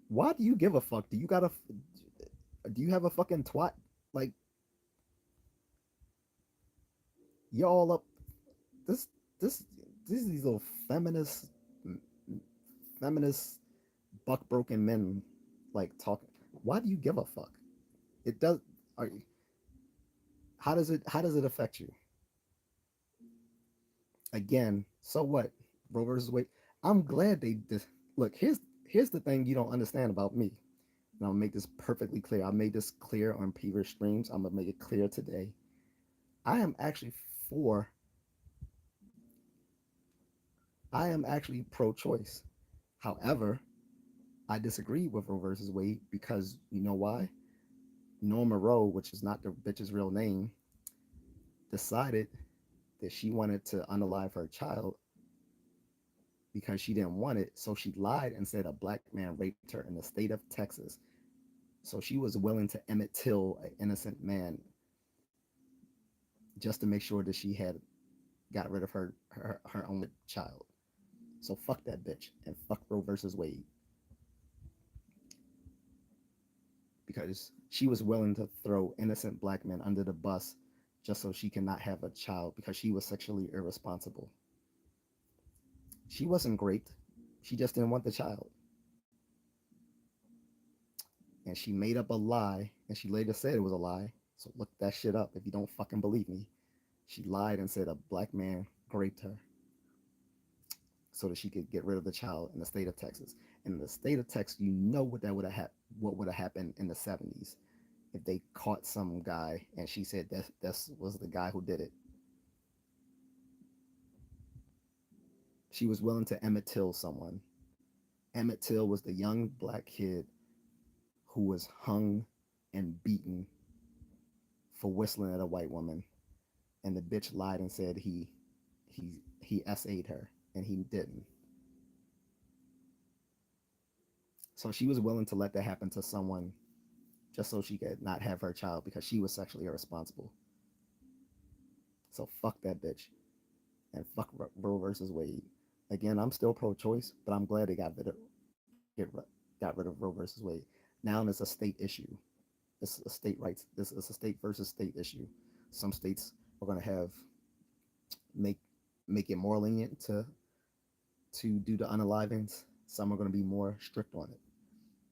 Why do you give a fuck? Do you have a fucking twat? Like you're all up this this these little feminist buck broken men like talking. Why do you give a fuck? It does. Are, how does it affect you? Again, so what? Roe versus Wade. I'm glad they did. Look, here's the thing you don't understand about me. And I'll make this perfectly clear. I made this clear on previous streams. I'm gonna make it clear today. I am actually for. I am actually pro-choice. However, I disagree with Roe versus Wade because you know why? Norma Rowe, which is not the bitch's real name, decided that she wanted to unalive her child because she didn't want it. So she lied and said a black man raped her in the state of Texas. So she was willing to Emmett Till an innocent man just to make sure that she had got rid of her own child. So fuck that bitch and fuck Roe versus Wade because she was willing to throw innocent black men under the bus just so she cannot have a child because she was sexually irresponsible. She wasn't raped. She just didn't want the child. And she made up a lie and she later said it was a lie. So look that shit up if you don't fucking believe me. She lied and said a black man raped her so that she could get rid of the child in the state of Texas. And in the state of Texas, you know what would have happened in the 70s if they caught some guy and she said that was the guy who did it. She was willing to Emmett Till someone. Emmett Till was the young black kid who was hung and beaten for whistling at a white woman, and the bitch lied and said he SA'd her, and he didn't. So she was willing to let that happen to someone just so she could not have her child because she was sexually irresponsible. So fuck that bitch and fuck Roe versus Wade. Again, I'm still pro-choice, but I'm glad they got rid of Roe versus Wade. Now it's a state issue. It's a state rights. This is a state versus state issue. Some states are going to have make make it more lenient to do the unalivings. Some are going to be more strict on it.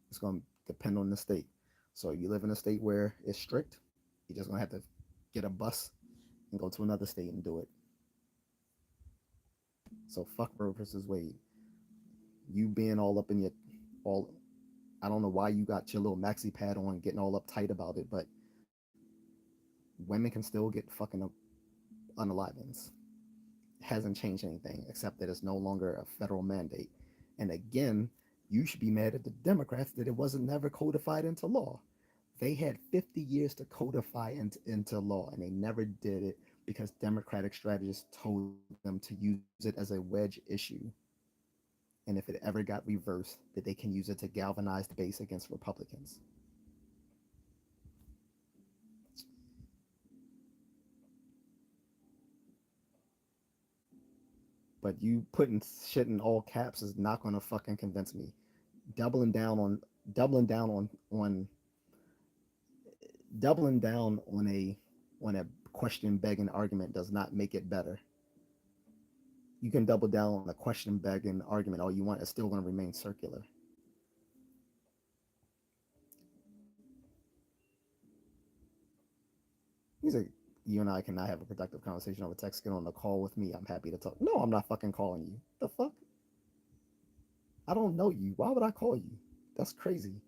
It's going to depend on the state. So you live in a state where it's strict, you're just going to have to get a bus and go to another state and do it. So fuck Roe versus Wade. You being all up in your all. I don't know why you got your little maxi pad on, getting all uptight about it, but Women can still get fucking unalivings. Hasn't changed anything except that it's no longer a federal mandate. And again, you should be mad at the Democrats that it wasn't never codified into law. They had 50 years to codify into law, and they never did it because Democratic strategists told them to use it as a wedge issue. And if it ever got reversed, that they can use it to galvanize the base against Republicans. But you putting shit in all caps is not going to fucking convince me. Doubling down on doubling down on doubling down on a question begging argument does not make it better. You can double down on a question begging argument all you want, it's still going to remain circular. He's like, you and I cannot have a productive conversation over text. Get on the call with me. I'm happy to talk. No, I'm not fucking calling you. The fuck? I don't know you. Why would I call you? That's crazy.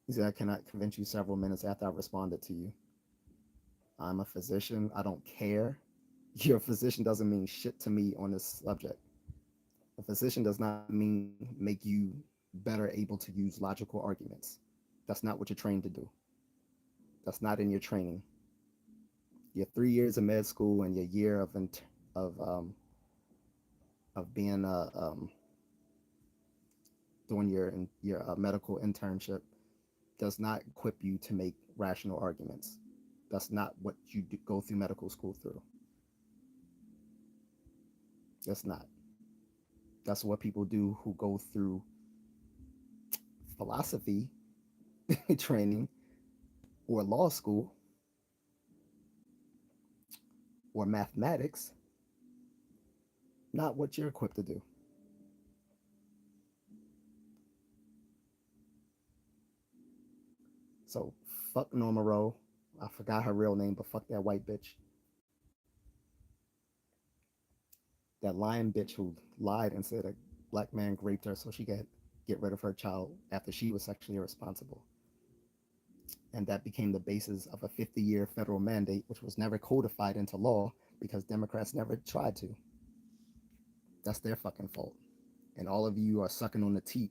He said, I cannot convince you several minutes after I responded to you. I'm a physician. I don't care. Your physician doesn't mean shit to me on this subject. A physician does not mean make you better able to use logical arguments. That's not what you're trained to do. That's not in your training. Your 3 years of med school and your year of um, of being doing your medical internship does not equip you to make rational arguments. That's not what you go through medical school through. That's not. That's what people do who go through philosophy training or law school or mathematics, not what you're equipped to do. So fuck Norma Rowe. I forgot her real name, but fuck that white bitch. That lying bitch who lied and said a black man raped her so she could get rid of her child after she was sexually irresponsible. And that became the basis of a 50-year federal mandate, which was never codified into law because Democrats never tried to. That's their fucking fault. And all of you are sucking on the teat,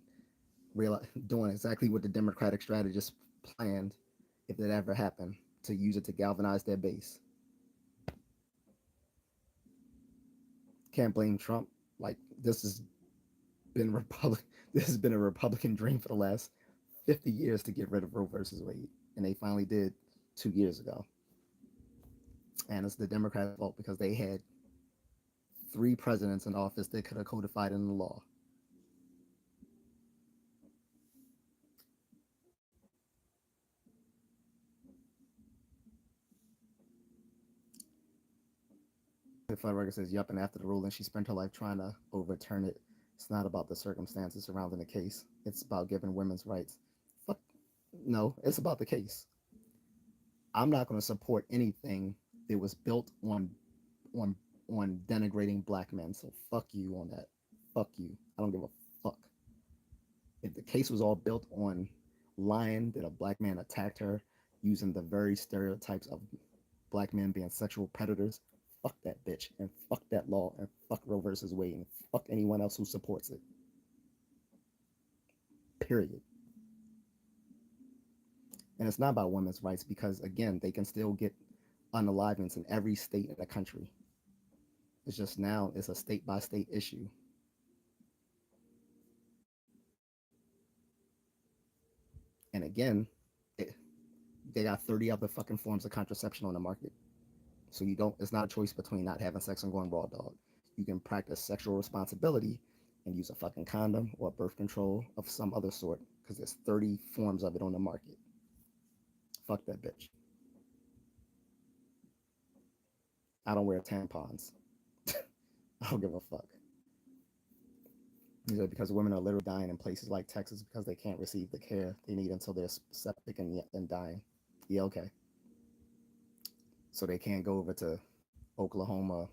doing exactly what the Democratic strategists planned if it ever happened to use it to galvanize their base. Can't blame Trump. Like this has been Republic. This has been a Republican dream for the last 50 years to get rid of Roe versus Wade, and they finally did 2 years ago. And it's the Democrats' fault because they had three presidents in office that could have codified in the law. The Federal Record says, "Yup," and after the ruling, she spent her life trying to overturn it. It's not about the circumstances surrounding the case. It's about giving women's rights. Fuck, no, it's about the case. I'm not going to support anything that was built on on denigrating black men. So fuck you on that. Fuck you. I don't give a fuck. If the case was all built on lying that a black man attacked her using the very stereotypes of black men being sexual predators, fuck that bitch and fuck that law and fuck Roe versus Wade and fuck anyone else who supports it. Period. And it's not about women's rights because again, they can still get unalivements in every state in the country. It's just now it's a state by state issue. And again, it, they got 30 other fucking forms of contraception on the market. So you don't, it's not a choice between not having sex and going raw dog. You can practice sexual responsibility and use a fucking condom or birth control of some other sort because there's 30 forms of it on the market. Fuck that bitch. I don't wear tampons. I don't give a fuck. These are because women are literally dying in places like Texas because they can't receive the care they need until they're septic and dying. Yeah, okay. So they can't go over to Oklahoma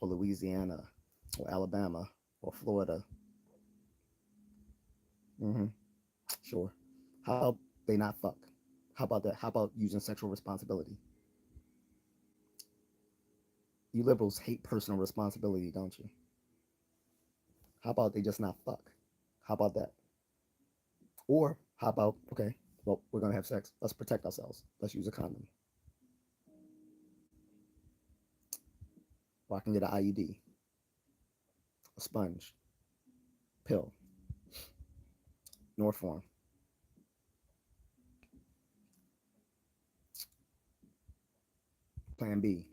or Louisiana or Alabama or Florida. Mm-hmm. Sure. How about they not fuck? How about that? How about using sexual responsibility? You liberals hate personal responsibility, don't you? How about they just not fuck? How about that? Or how about, okay, well, we're gonna have sex. Let's protect ourselves. Let's use a condom. Or I can get an IUD, a sponge, pill, Norform. Plan B.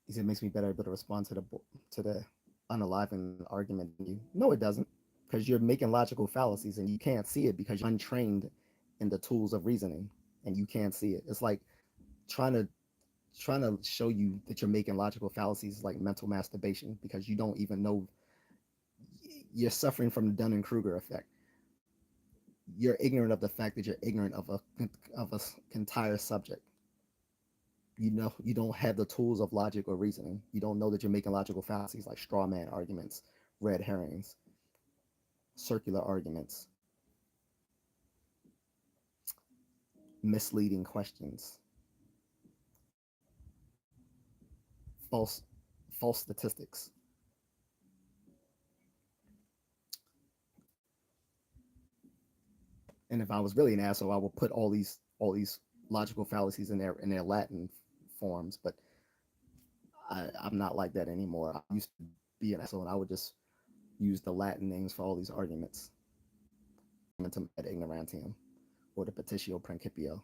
He said it makes me better able to respond to the unaliving argument than you. No, it doesn't, because you're making logical fallacies and you can't see it because you're untrained in the tools of reasoning and you can't see it. It's like trying to show you that you're making logical fallacies is like mental masturbation because you don't even know you're suffering from the Dunning Kruger effect. You're ignorant of the fact that you're ignorant of a entire subject. You know you don't have the tools of logic or reasoning. You don't know that you're making logical fallacies like straw man arguments, red herrings, circular arguments, misleading questions, false false statistics. And if I was really an asshole, I would put all these logical fallacies in their Latin forms. But I'm not like that anymore. I used to be an asshole, and I would just use the Latin names for all these arguments. Argumentum ad ignorantium, or the petitio principio.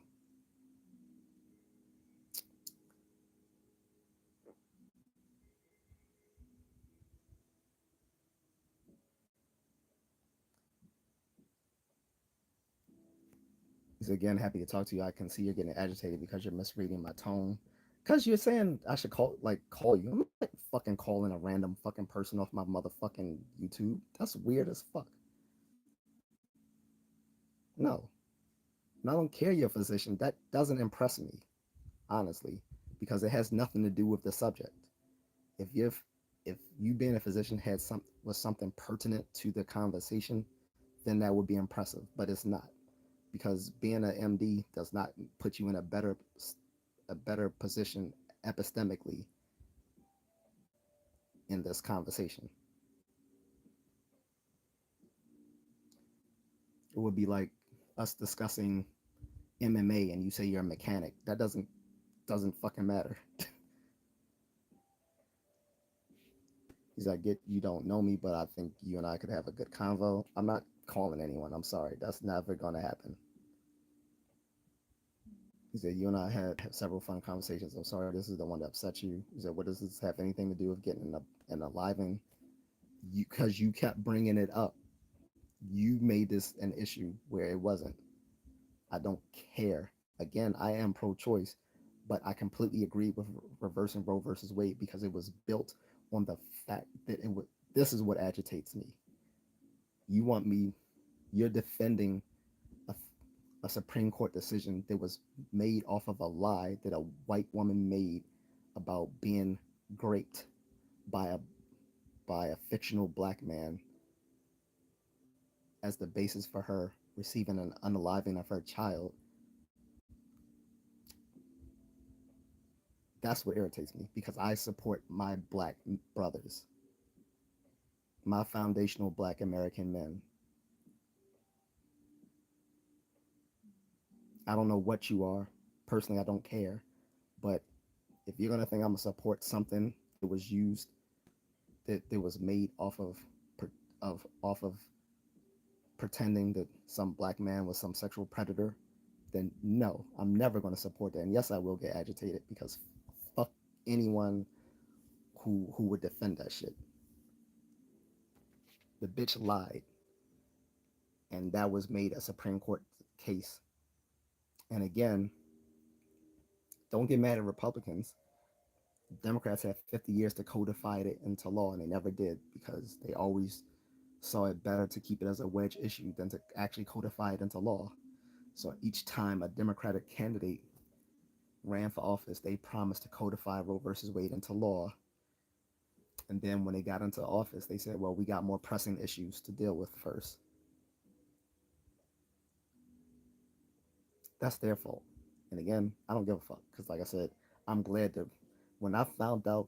He's again happy to talk to you. I can see you're getting agitated because you're misreading my tone. Because you're saying I should call you. I'm not like fucking calling a random fucking person off my motherfucking YouTube. That's weird as fuck. No. And I don't care your physician. That doesn't impress me, honestly, because it has nothing to do with the subject. If you if you being a physician had some was something pertinent to the conversation, then that would be impressive. But it's not, because being an MD does not put you in a better position epistemically in this conversation. It would be like us discussing MMA and you say you're a mechanic. That doesn't fucking matter. He's like, get you don't know me, but I think you and I could have a good convo. I'm not calling anyone. I'm sorry. That's never gonna happen. He said, you and I had several fun conversations. I'm sorry, this is the one that upset you. He said, what does this have anything to do with getting in a living? Because you kept bringing it up. You made this an issue where it wasn't. I don't care. Again, I am pro-choice, but I completely agree with reversing Roe versus Wade because it was built on the fact that it would. This is what agitates me. You want me? You're defending a, a Supreme Court decision that was made off of a lie that a white woman made about being raped by a fictional black man as the basis for her receiving an unaliving of her child. That's what irritates me because I support my black brothers, my foundational black American men. I don't know what you are. Personally, I don't care. But if you're gonna think I'm gonna support something that was used, that was made off of pretending that some black man was some sexual predator, then no, I'm never gonna support that. And yes, I will get agitated because fuck anyone who would defend that shit. The bitch lied, and that was made a Supreme Court case. And again, don't get mad at Republicans. Democrats had 50 years to codify it into law, and they never did because they always saw it better to keep it as a wedge issue than to actually codify it into law. So each time a Democratic candidate ran for office, they promised to codify Roe versus Wade into law. And then when they got into office, they said, well, we got more pressing issues to deal with first. That's their fault. And again, I don't give a fuck because, like I said, I'm glad that when I found out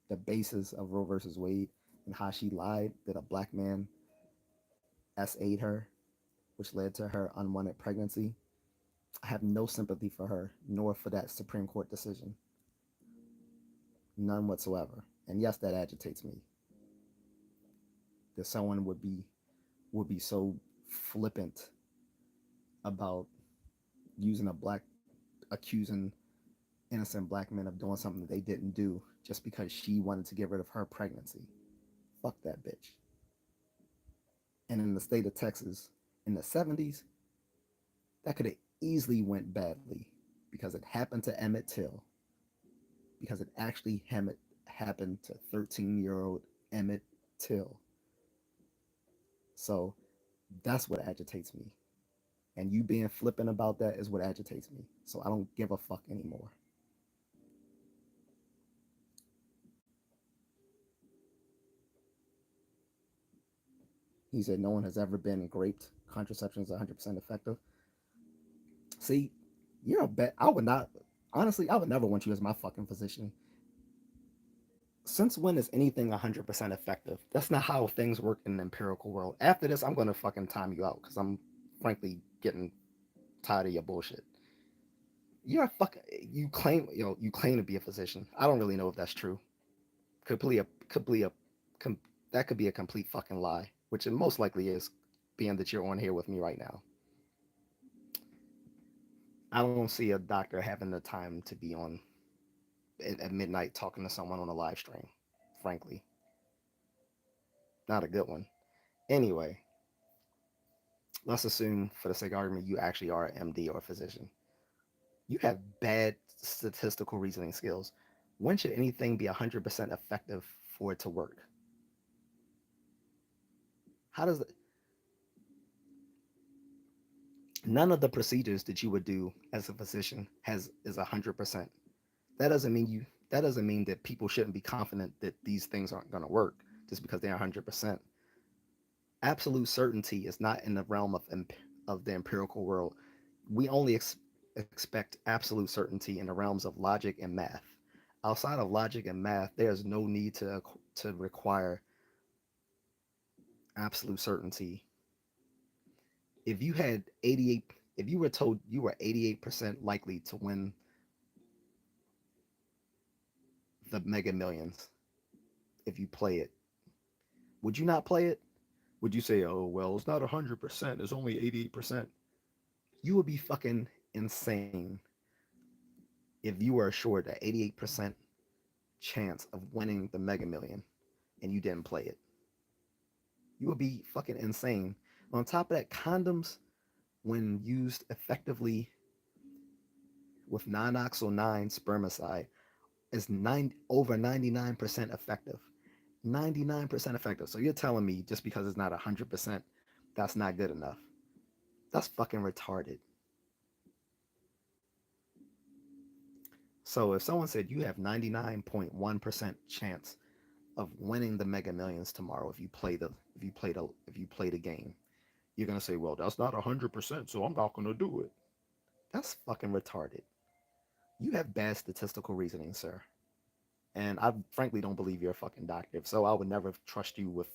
the basis of Roe versus Wade and how she lied that a black man SA'd her, which led to her unwanted pregnancy, I have no sympathy for her nor for that Supreme Court decision. None whatsoever. And yes, that agitates me that someone would be so flippant about using a black accusing innocent black men of doing something that they didn't do just because she wanted to get rid of her pregnancy. Fuck that bitch. And in the state of Texas in the 70s, that could have easily went badly because it happened to Emmett Till, because it actually happened to 13-year-old Emmett Till. So that's what agitates me. And you being flippant about that is what agitates me. So I don't give a fuck anymore. He said no one has ever been raped. Contraception is 100% effective. See, you're a bet. I would not, honestly, I would never want you as my fucking physician. Since when is anything 100% effective? That's not how things work in the empirical world. After this, I'm going to fucking time you out because I'm frankly getting tired of your bullshit. You're a fucking, you claim to be a physician. I don't really know if that's true. Could be a, com, that could be a complete fucking lie, which it most likely is, being that you're on here with me right now. I don't see a doctor having the time to be on at midnight talking to someone on a live stream. Frankly, not a good one. Anyway, let's assume for the sake of argument you actually are an MD or a physician. You have bad statistical reasoning skills. When should anything be 100% effective for it to work? How does it, none of the procedures that you would do as a physician has is 100%. That doesn't mean you that doesn't mean that people shouldn't be confident that these things aren't going to work just because they're 100%. Absolute certainty is not in the realm of the empirical world. We only expect absolute certainty in the realms of logic and math. Outside of logic and math, there's no need to require absolute certainty. If you had 88, if you were told you were 88% likely to win the Mega Millions if you play it, would you not play it? Would you say, "Oh well, it's not 100%, it's only 88%"? You would be fucking insane if you were assured an 88% chance of winning the Mega Million and you didn't play it. You would be fucking insane. On top of that, condoms, when used effectively with non-oxyl 9 spermicide, is over 99% effective. 99% effective. So you're telling me just because it's not 100%, that's not good enough. That's fucking retarded. So if someone said you have 99.1% chance of winning the Mega Millions tomorrow if you play the game, you're gonna say, well, that's not 100%, so I'm not gonna do it. That's fucking retarded. You have bad statistical reasoning, sir. And I frankly don't believe you're a fucking doctor. If so, I would never trust you with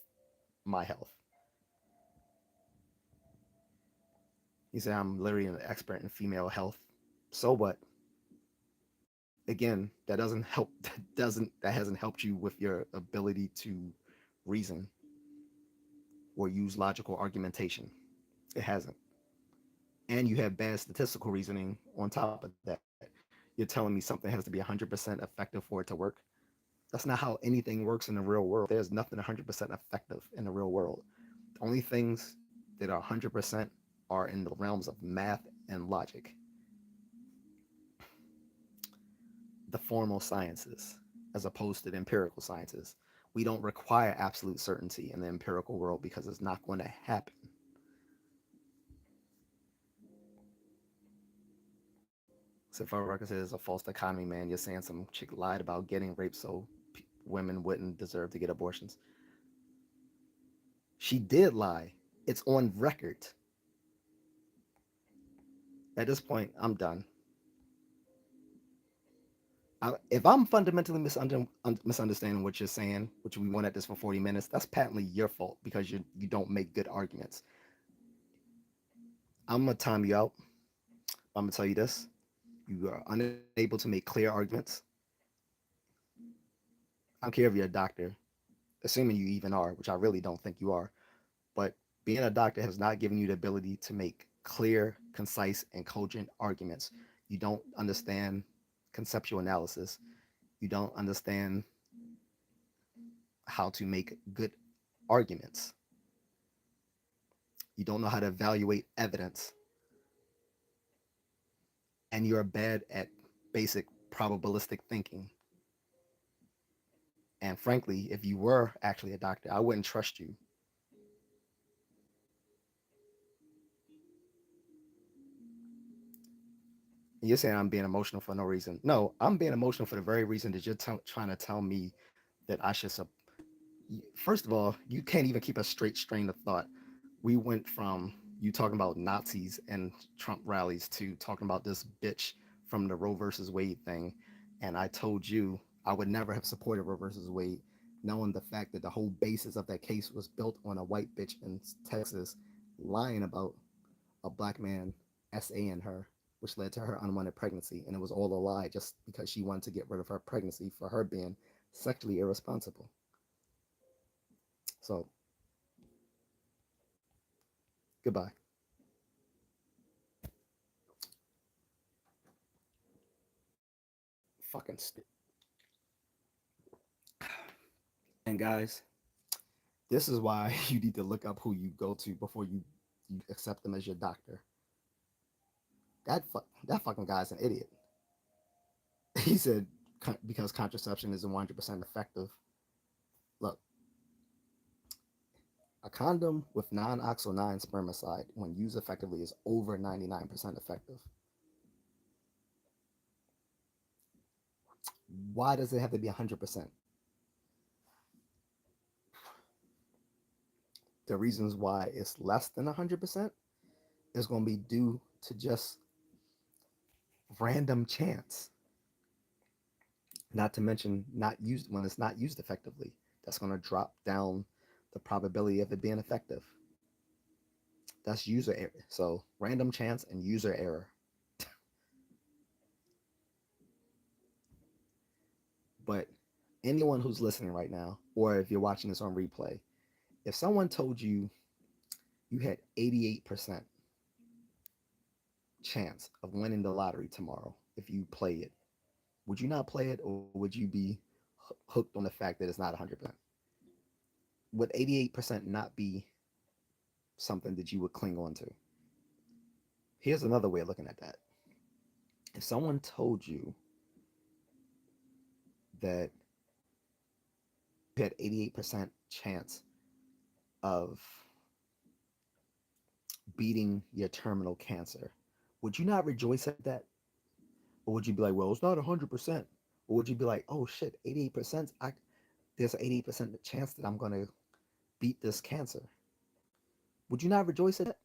my health. He said I'm literally an expert in female health. So what? Again, that doesn't help. That hasn't helped you with your ability to reason or use logical argumentation. It hasn't. And you have bad statistical reasoning on top of that. You're telling me something has to be 100% effective for it to work. That's not how anything works in the real world. There's nothing 100% effective in the real world. The only things that are 100% are in the realms of math and logic, the formal sciences, as opposed to the empirical sciences. We don't require absolute certainty in the empirical world because it's not going to happen. So, for record, says a false dichotomy, man. You're saying some chick lied about getting raped, so women wouldn't deserve to get abortions. She did lie. It's on record. At this point, I'm done. If I'm fundamentally misunderstanding what you're saying, which we went at this for 40 minutes, that's patently your fault because you don't make good arguments. I'm gonna time you out. I'm gonna tell you this: you are unable to make clear arguments. I don't care if you're a doctor, assuming you even are, which I really don't think you are. But being a doctor has not given you the ability to make clear, concise, and cogent arguments. You don't understand conceptual analysis. You don't understand how to make good arguments. You don't know how to evaluate evidence. And you're bad at basic probabilistic thinking. And frankly, if you were actually a doctor, I wouldn't trust you. You're saying I'm being emotional for no reason. No, I'm being emotional for the very reason that you're trying to tell me that I should. First of all, you can't even keep a straight strain of thought. We went from you talking about Nazis and Trump rallies to talking about this bitch from the Roe versus Wade thing. And I told you I would never have supported Roe versus Wade, knowing the fact that the whole basis of that case was built on a white bitch in Texas lying about a black man SAing her, which led to her unwanted pregnancy. And it was all a lie just because she wanted to get rid of her pregnancy for her being sexually irresponsible. So, goodbye. Fucking stupid. And guys, this is why you need to look up who you go to before you accept them as your doctor. That fucking guy's an idiot. He said because contraception isn't 100% effective. Look, a condom with non-oxo 9 spermicide, when used effectively, is over 99% effective. Why does it have to be 100%? The reasons why it's less than 100% is going to be due to just random chance. Not to mention not used when it's not used effectively. That's going to drop down the probability of it being effective. That's user error. So random chance and user error. But anyone who's listening right now, or if you're watching this on replay, if someone told you you had 88% chance of winning the lottery tomorrow if you play it, would you not play it, or would you be hooked on the fact that it's not 100%? Would 88% not be something that you would cling on to? Here's another way of looking at that. If someone told you that you had 88% chance of beating your terminal cancer, would you not rejoice at that? Or would you be like, well, it's not 100%? Or would you be like, oh shit, 88%? There's an 88% chance that I'm going to beat this cancer. Would you not rejoice at that?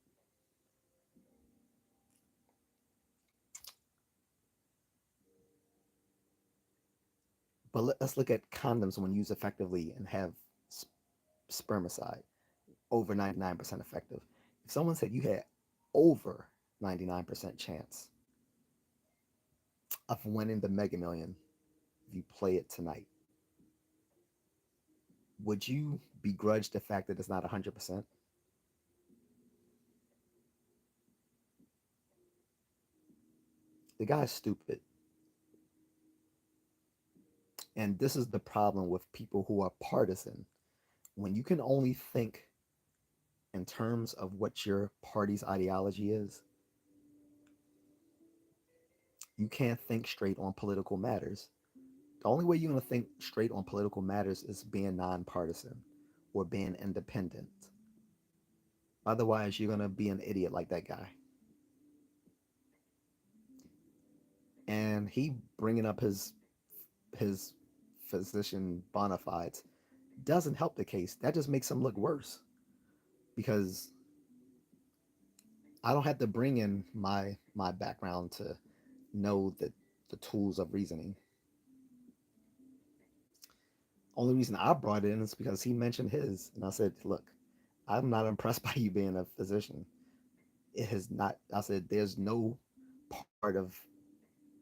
But let's look at condoms when used effectively and have spermicide, over 99% effective. If someone said you had over 99% chance of winning the Mega Million if you play it tonight, would you begrudge the fact that it's not 100%? The guy's stupid. And this is the problem with people who are partisan. When you can only think in terms of what your party's ideology is, you can't think straight on political matters. The only way you're going to think straight on political matters is being nonpartisan or being independent. Otherwise, you're going to be an idiot like that guy. And he bringing up his physician bona fides doesn't help the case. That just makes him look worse because I don't have to bring in my background to know that the tools of reasoning. Only reason I brought it in is because he mentioned his, and I said, "Look, I'm not impressed by you being a physician. It has not." I said, "There's no part of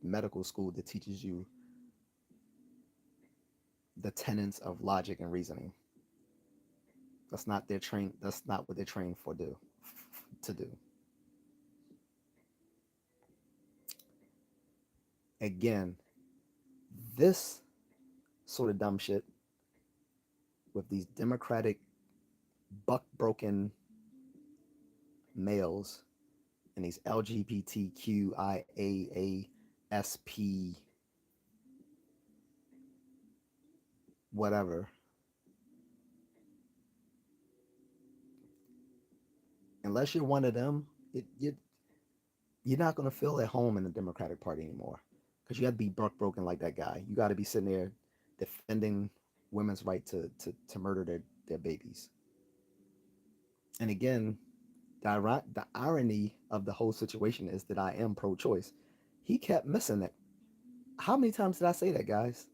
medical school that teaches you the tenets of logic and reasoning. That's not their train. That's not what they're trained for to do." Again, this sort of dumb shit with these democratic buck broken males and these LGBTQIAASP whatever, unless you're one of them, you're not going to feel at home in the Democratic Party anymore because you got to be broken like that guy. You got to be sitting there defending women's right to murder their babies. And again, the irony of the whole situation is that I am pro-choice. He kept missing it. How many times did I say that, guys?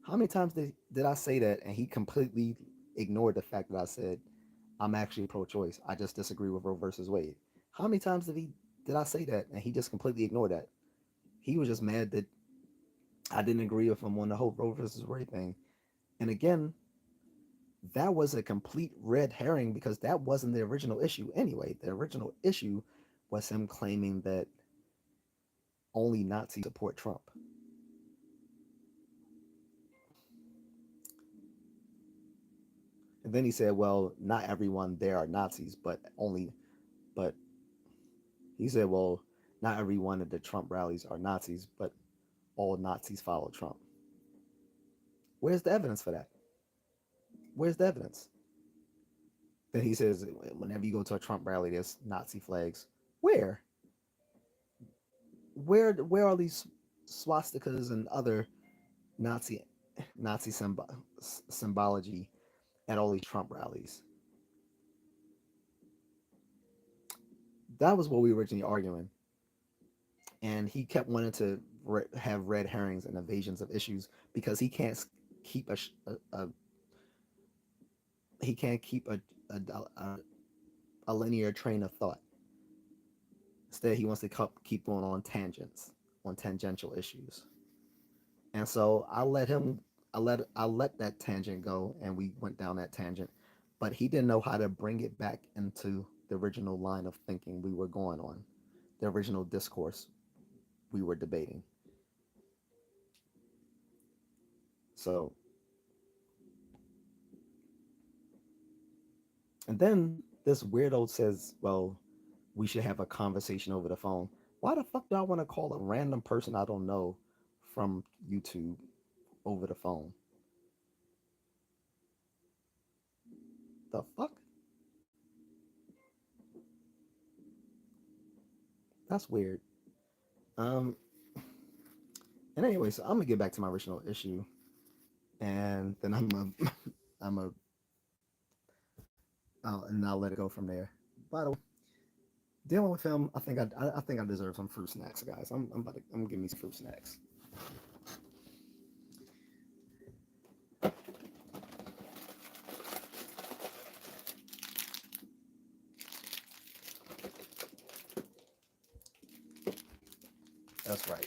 How many times did I say that and he completely ignored the fact that I said I'm actually pro-choice. I just disagree with Roe versus Wade. How many times did I say that and he just completely ignored that? He was just mad that I didn't agree with him on the whole Roe versus Wade thing. And again, that was a complete red herring because that wasn't the original issue anyway. The original issue was him claiming that only Nazis support Trump. And then he said, well, not everyone there are Nazis, but he said, well, not everyone at the Trump rallies are Nazis, but all Nazis follow Trump. Where's the evidence for that? Where's the evidence? Then he says, whenever you go to a Trump rally, there's Nazi flags. Where? Where are these swastikas and other Nazi symbology at all these Trump rallies? That was what we were originally arguing, and he kept wanting to have red herrings and evasions of issues because keep a, a he can't keep a linear train of thought. Instead, he wants to keep going on tangents, on tangential issues. And so I let that tangent go, and we went down that tangent. But he didn't know how to bring it back into the original line of thinking we were going on, the original discourse we were debating. So, and then this weirdo says, "Well, we should have a conversation over the phone." Why the fuck do I want to call a random person I don't know from YouTube over the phone? The fuck? That's weird. Um, and anyway, so I'm gonna get back to my original issue, and then I'm a, and I'll let it go from there. By the way, dealing with him, I think I deserve some fruit snacks, guys. I'm gonna give me some fruit snacks. That's right.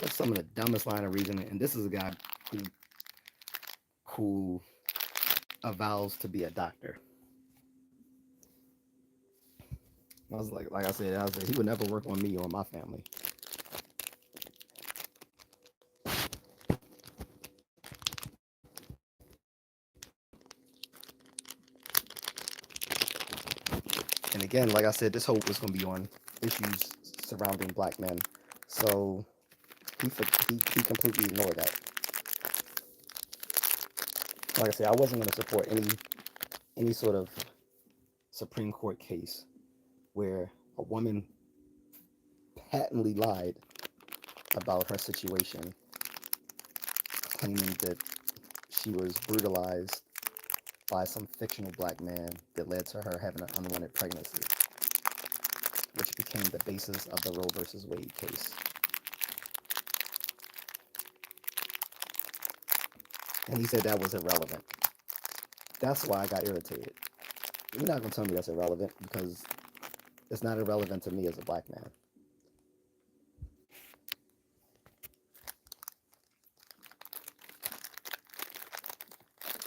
That's some of the dumbest line of reasoning, and this is a guy who who avows to be a doctor. I was like I said, he would never work on me or my family. And again, like I said, this whole was going to be on issues surrounding black men. So he completely ignored that. like I said, I wasn't going to support any sort of Supreme Court case where a woman patently lied about her situation, claiming that she was brutalized by some fictional black man that led to her having an unwanted pregnancy, which became the basis of the Roe versus Wade case. And he said that was irrelevant. That's why I got irritated. You're not going to tell me that's irrelevant, because it's not irrelevant to me as a black man.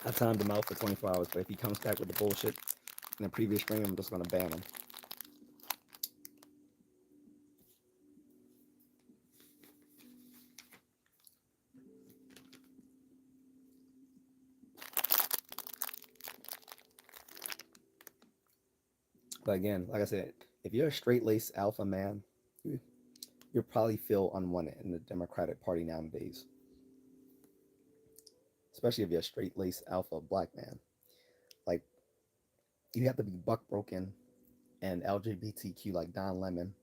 I timed him out for 24 hours, but if he comes back with the bullshit in the previous stream, I'm just going to ban him. But again, like I said, if you're a straight-laced alpha man, you'll probably feel unwanted in the Democratic Party nowadays. Especially if you're a straight-laced alpha black man. Like, you have to be buck broken and LGBTQ like Don Lemon,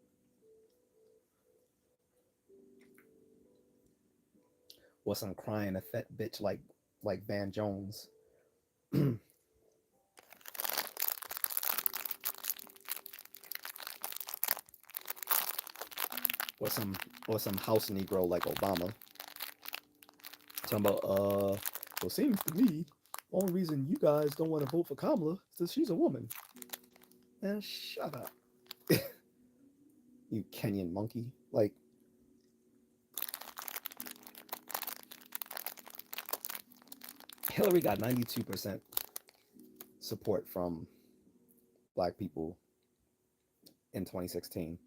or some crying a fat bitch like Van Jones. or some house Negro like Obama. Talking about well, it seems to me the only reason you guys don't want to vote for Kamala is that she's a woman. Man, shut up. You Kenyan monkey. Like, Hillary got 92% support from black people in 2016.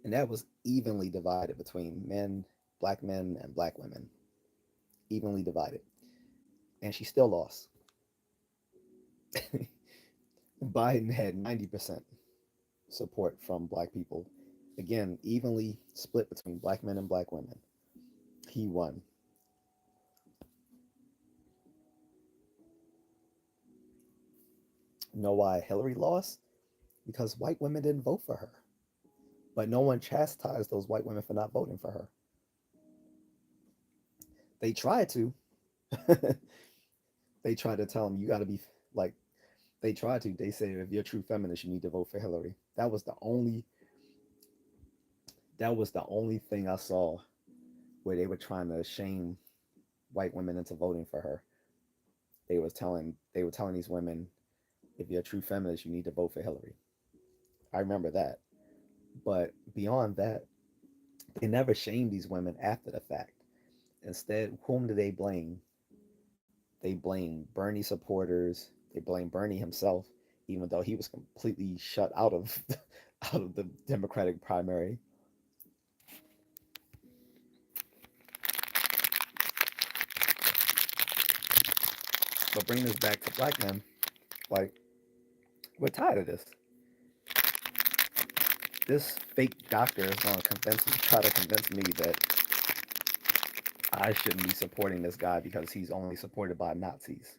And that was evenly divided between black men and black women. Evenly divided. And she still lost. Biden had 90% support from black people. Again, evenly split between black men and black women. He won. You know why Hillary lost? Because white women didn't vote for her. But no one chastised those white women for not voting for her. They tried to. They tried to tell them, you got to be like, they tried to. They said, if you're a true feminist, you need to vote for Hillary. That was the only thing I saw where they were trying to shame white women into voting for her. They were telling these women, if you're a true feminist, you need to vote for Hillary. I remember that. But beyond that, they never shamed these women after the fact. Instead, whom do they blame? They blame Bernie supporters. They blame Bernie himself, even though he was completely shut out of out of the Democratic primary. But bring this back to black men, like, we're tired of this. This fake doctor is going to try to convince me that I shouldn't be supporting this guy because he's only supported by Nazis.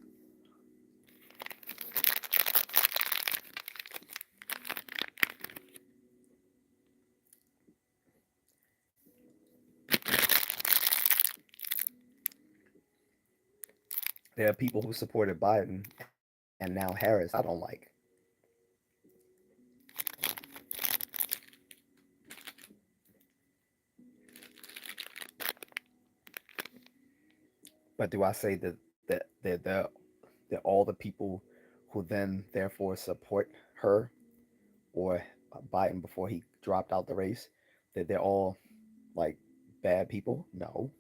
There are people who supported Biden and now Harris I don't like. But do I say that all the people who then therefore support her or Biden before he dropped out the race, that they're all like bad people? No.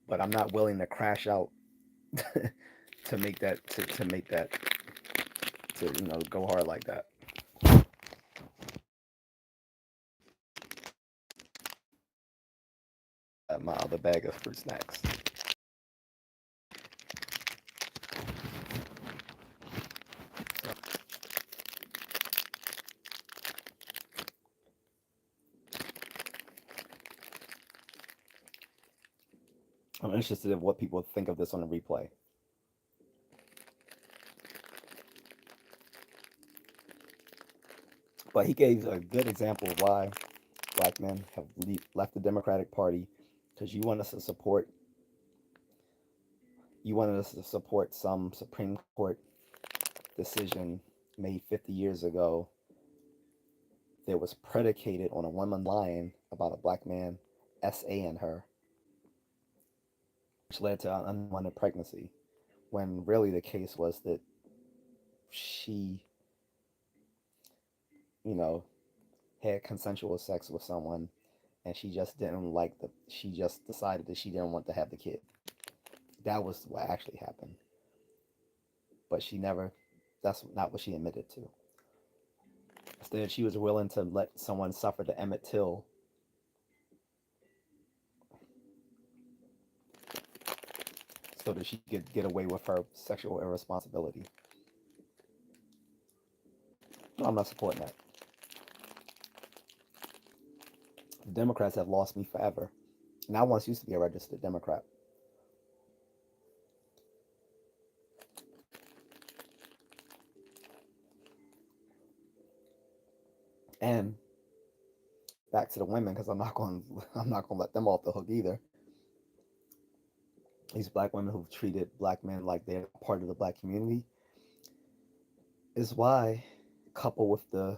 But I'm not willing to crash out to make that to go hard like that. My other bag of fruit snacks. I'm interested in what people think of this on the replay. But he gave a good example of why black men have left the Democratic Party because you wanted us to support some Supreme Court decision made 50 years ago that was predicated on a woman lying about a black man SAing her, which led to an unwanted pregnancy. When really the case was that she, you know, had consensual sex with someone and she just decided that she didn't want to have the kid. That was what actually happened. But that's not what she admitted to. Instead, she was willing to let someone suffer the Emmett Till so that she could get away with her sexual irresponsibility. No, I'm not supporting that. The Democrats have lost me forever. And I once used to be a registered Democrat. And back to the women, because I'm not going to let them off the hook either. These black women who've treated black men like they're part of the black community is why, coupled with the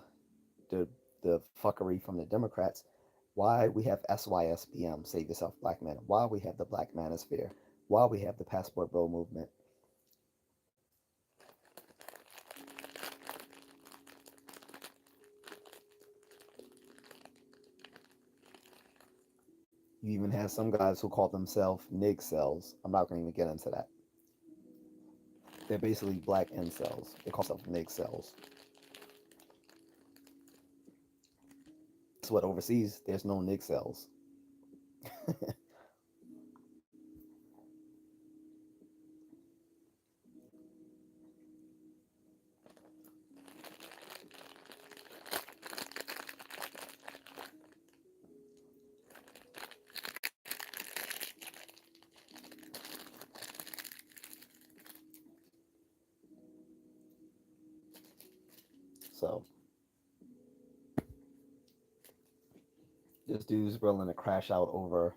the fuckery from the Democrats, why we have SYSBM, Save Yourself Black Men, why we have the Black Manosphere, why we have the Passport Bro movement. You even have some guys who call themselves nig cells. I'm not going to even get into that. They're basically black incels. They call themselves nig cells. That's what overseas, there's no nig cells. So this dude's willing to crash out over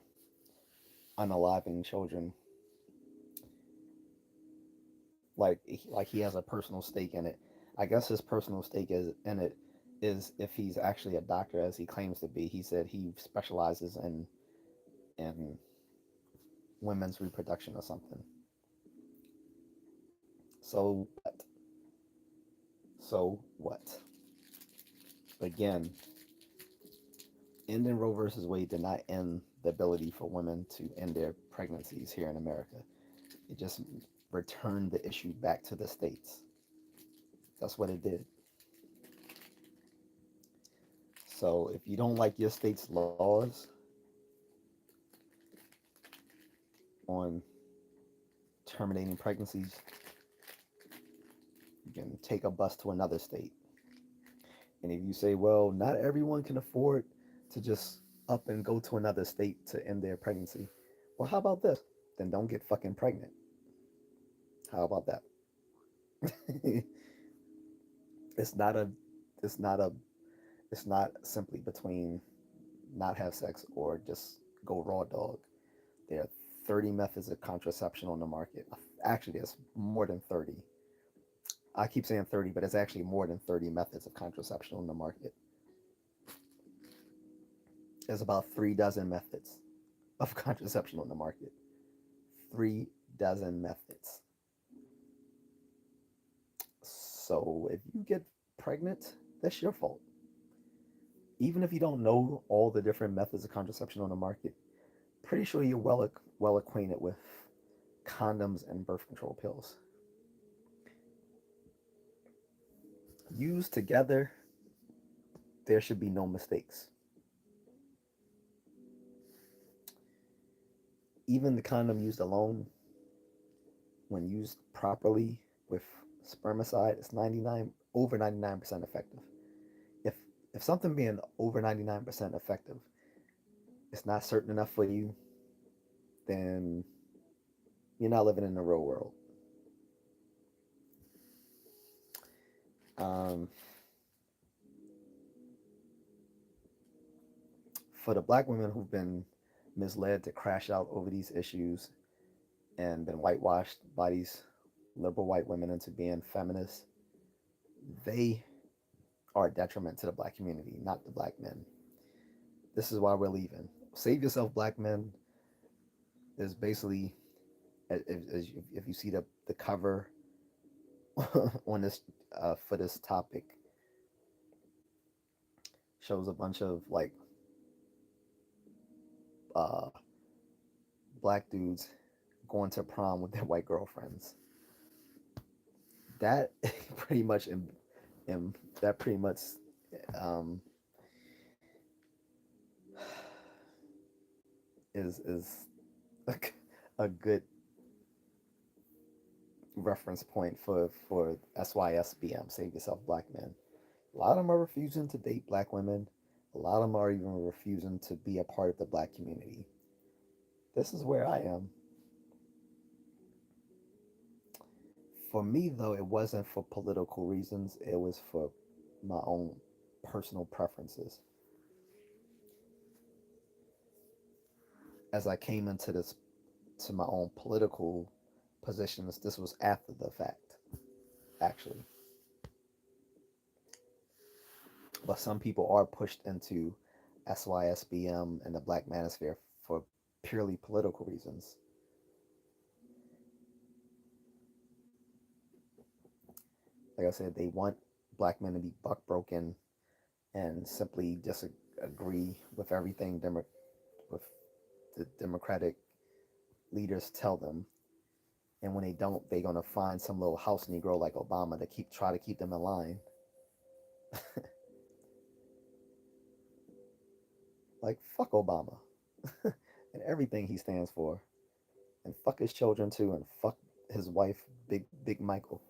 unaliving children. Like he has a personal stake in it. I guess his personal stake is in it is if he's actually a doctor as he claims to be. He said he specializes in women's reproduction or something. So what? So what? Again, ending Roe versus Wade did not end the ability for women to end their pregnancies here in America. It just returned the issue back to the states. That's what it did. So if you don't like your state's laws on terminating pregnancies, you can take a bus to another state. And if you say, well, not everyone can afford to just up and go to another state to end their pregnancy, well, how about this? Then don't get fucking pregnant. How about that? it's not a, it's not a, it's not simply between not have sex or just go raw dog. There are 30 methods of contraception on the market. Actually, there's more than 30. I keep saying 30, but it's actually more than 30 methods of contraception on the market. There's about 3 dozen methods of contraception on the market. 3 dozen methods. So if you get pregnant, that's your fault. Even if you don't know all the different methods of contraception on the market, pretty sure you're well acquainted with condoms and birth control pills. Used together, there should be no mistakes. Even the condom used alone, when used properly with spermicide, it's 99% effective. If if something being over 99% effective, it's not certain enough for you, then You're not living in the real world. Um, for the black women who've been misled to crash out over these issues and been whitewashed by these liberal white women into being feminists, they are a detriment to the black community, not the black men. This is why we're leaving. Save Yourself Black Men is basically, if you see the cover on this for this topic, shows a bunch of like uh, black dudes going to prom with their white girlfriends. That pretty much in that pretty much um, is a, a good reference point for SYSBM, Save Yourself Black Men. A lot of them are refusing to date black women. A lot of them are even refusing to be a part of the black community. This is where I am. For me, though, it wasn't for political reasons. It was for my own personal preferences. As I came into this, to my own political positions, this was after the fact, actually. But some people are pushed into SYSBM and the black manosphere for purely political reasons. Like I said, they want black men to be buck broken and simply disagree with everything with the Democratic leaders tell them. And when they don't, they're gonna find some little house Negro like Obama to try to keep them in line. Like fuck Obama and everything he stands for, and fuck his children too, and fuck his wife, Big Michael.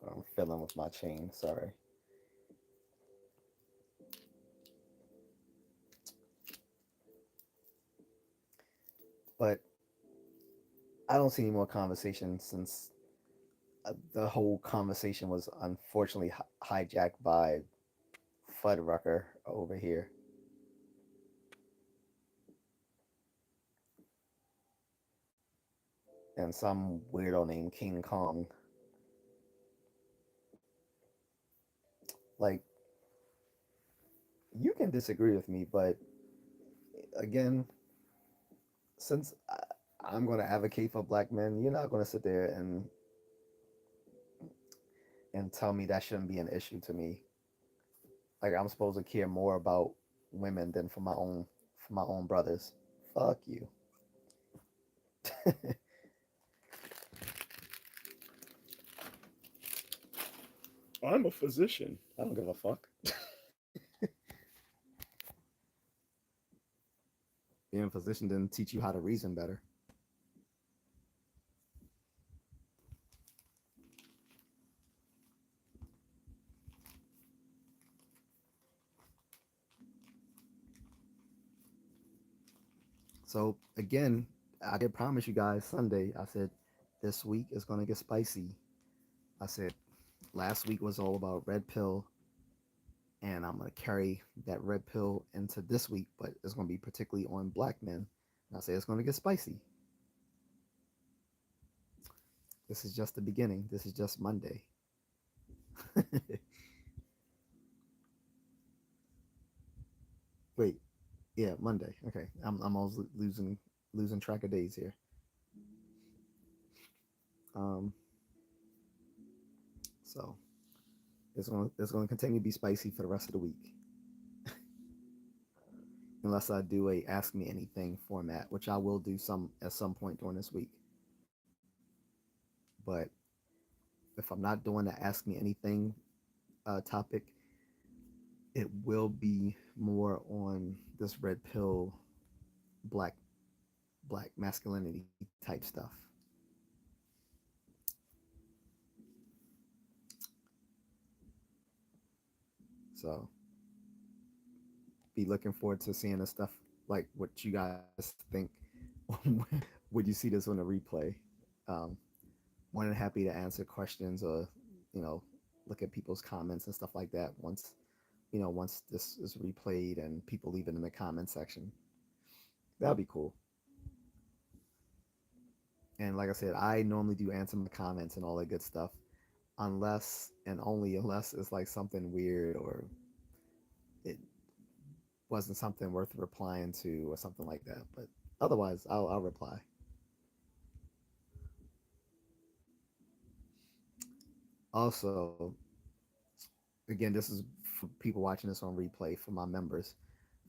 I'm fiddling with my chain. Sorry, but I don't see any more conversation since the whole conversation was unfortunately hijacked by Fuddrucker over here and some weirdo named King Kong. Like, you can disagree with me, but again, since I'm going to advocate for black men, you're not going to sit there and tell me that shouldn't be an issue to me. Like, I'm supposed to care more about women than for my own brothers. Fuck you. I'm a physician. I don't give a fuck. Being a physician didn't teach you how to reason better. So again, I did promise you guys Sunday. I said this week is gonna get spicy. I said last week was all about red pill, and I'm gonna carry that red pill into this week, but it's gonna be particularly on black men. And I say it's gonna get spicy. This is just the beginning. This is just Monday. Wait, yeah, Monday. Okay, I'm always losing track of days here. Um, so it's gonna continue to be spicy for the rest of the week, unless I do a ask me anything format, which I will do some at some point during this week. But if I'm not doing the ask me anything topic, it will be more on this red pill, black black masculinity type stuff. So be looking forward to seeing the stuff like what you guys think would you see this on a replay. Um, More than happy to answer questions or you know look at people's comments and stuff like that once once this is replayed and people leave it in the comment section. That'll be cool. And like I said, I normally do answer my comments and all that good stuff, unless and only unless it's like something weird or it wasn't something worth replying to or something like that. But otherwise, I'll reply. Also, again, this is for people watching this on replay for my members.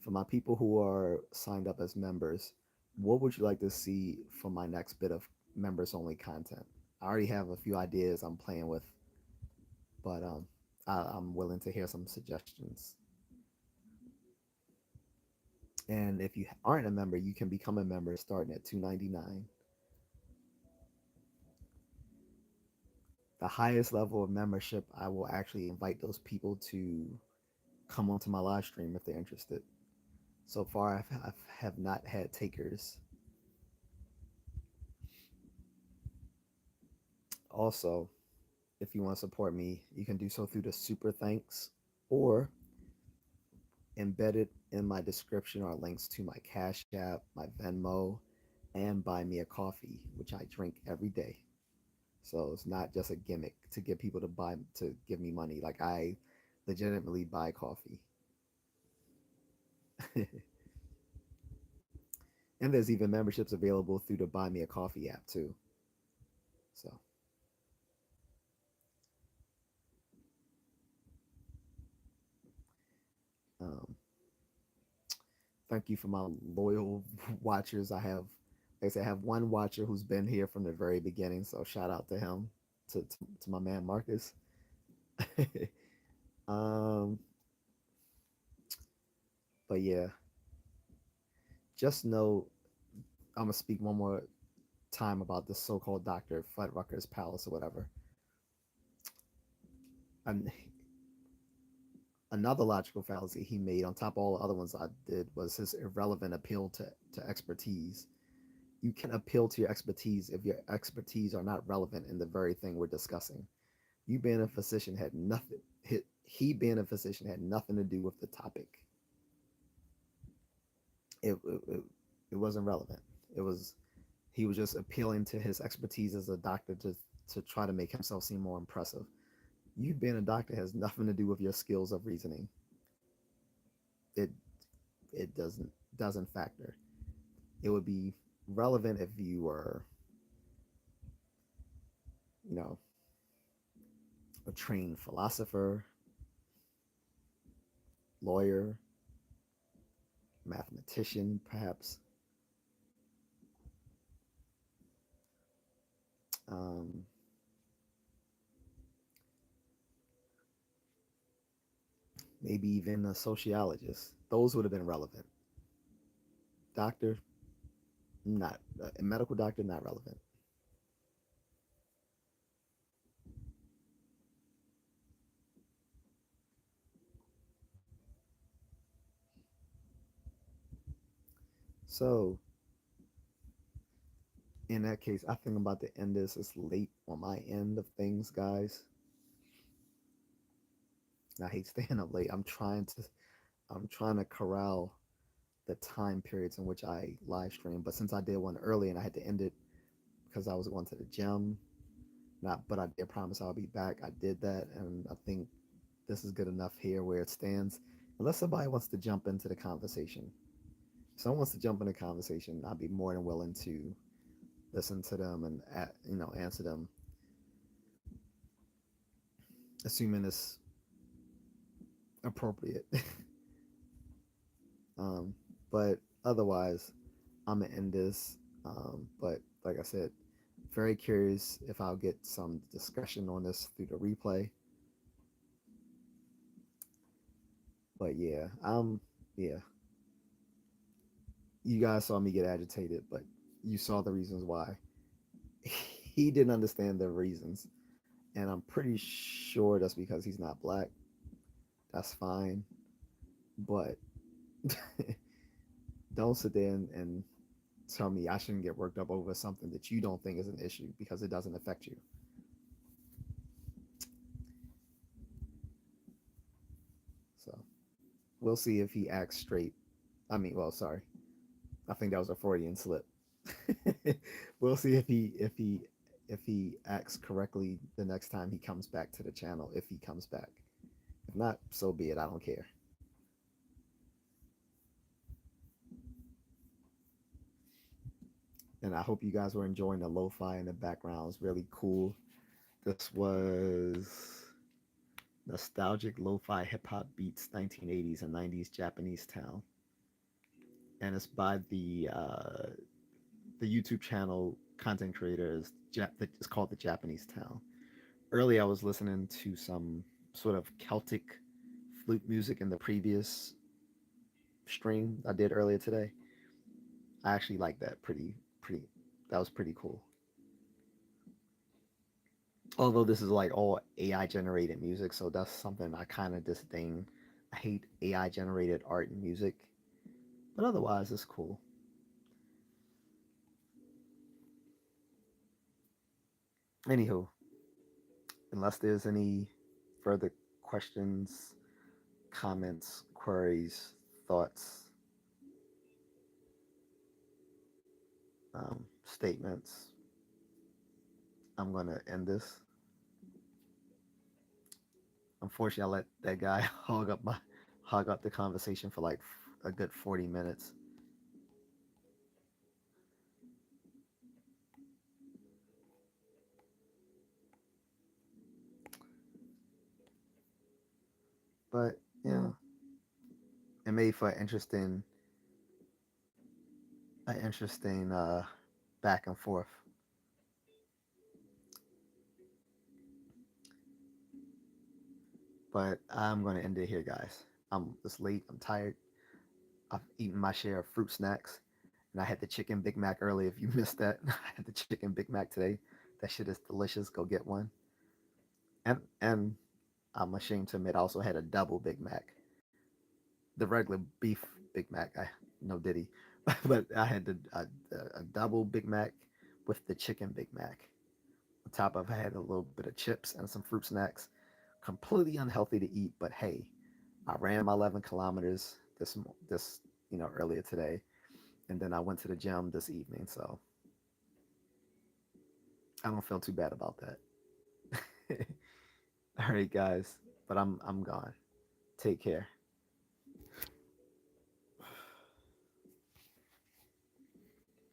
For my people who are signed up as members, what would you like to see for my next bit of members only content? I already have a few ideas I'm playing with, but I'm willing to hear some suggestions. And if you aren't a member, you can become a member starting at $2.99. The highest level of membership, I will actually invite those people to come onto my live stream if they're interested. So far, I have not had takers. Also, if you want to support me, you can do so through the super thanks or embedded in my description are links to my Cash App, my Venmo, and buy me a coffee, which I drink every day. So it's not just a gimmick to get people to give me money. Like I legitimately buy coffee. And there's even memberships available through the Buy Me a Coffee app too. So um, thank you for my loyal watchers. Like I said, I have one watcher who's been here from the very beginning. So shout out to him, to my man Marcus. um, but yeah, just know I'm gonna speak one more time about this so-called Doctor Fuddrucker's Palace or whatever. And another logical fallacy he made on top of all the other ones I did was his irrelevant appeal to expertise. You can appeal to your expertise if your expertise are not relevant in the very thing we're discussing. You being a physician had nothing. He being a physician had nothing to do with the topic. It wasn't relevant. It was he was just appealing to his expertise as a doctor to try to make himself seem more impressive. You being a doctor has nothing to do with your skills of reasoning. It it doesn't factor. It would be relevant if you were, you know, a trained philosopher, lawyer, mathematician, perhaps. Um, Maybe even a sociologist. Those would have been relevant. Doctor, not a medical doctor, not relevant. So in that case, I think I'm about to end this. It's late on my end of things, guys. I hate staying up late. I'm trying to corral the time periods in which I live stream. But since I did one early and I had to end it because I was going to the gym, not but I did promise I'll be back. I did that, and I think this is good enough here where it stands. Unless somebody wants to jump into the conversation. If someone wants to jump into the conversation, I'd be more than willing to listen to them and answer them, assuming it's appropriate. um, but otherwise, I'm gonna end this. But like I said, very curious if I'll get some discussion on this through the replay. But yeah, you guys saw me get agitated, but you saw the reasons why. He didn't understand the reasons, and I'm pretty sure that's because he's not black. That's fine, but don't sit there and tell me I shouldn't get worked up over something that you don't think is an issue because it doesn't affect you. So we'll see if he acts straight. I mean, well, sorry, I think that was a Freudian slip. We'll see if he acts correctly the next time he comes back to the channel. If he comes back, if not, so be it. I don't care. And I hope you guys were enjoying the lo-fi in the background. It's really cool. This was nostalgic lo-fi hip-hop beats, 1980s and 90s Japanese town, and it's by the YouTube channel content creators. It's called the Japanese town. Earlier, I was listening to some sort of Celtic flute music in the previous stream I did earlier today. I actually like that pretty. That was pretty cool. Although this is like all AI generated music, so that's something I kind of disdain. I hate AI generated art and music, but otherwise it's cool. Anywho, unless there's any further questions, comments, queries, thoughts, statements, I'm gonna end this. Unfortunately, I let that guy hog up the conversation for like a good 40 minutes. But yeah, it made for an interesting back and forth. But I'm gonna end it here, guys. It's late. I'm tired. I've eaten my share of fruit snacks, and I had the chicken Big Mac earlier. If you missed that, I had the chicken Big Mac today. That shit is delicious. Go get one. And I'm ashamed to admit I also had a double Big Mac. The regular beef Big Mac. No diddy, but I had a double Big Mac with the chicken Big Mac. On top of, I had a little bit of chips and some fruit snacks. Completely unhealthy to eat, but hey, I ran my 11 kilometers this earlier today, and then I went to the gym this evening, so I don't feel too bad about that. All right, guys, but I'm gone. Take care.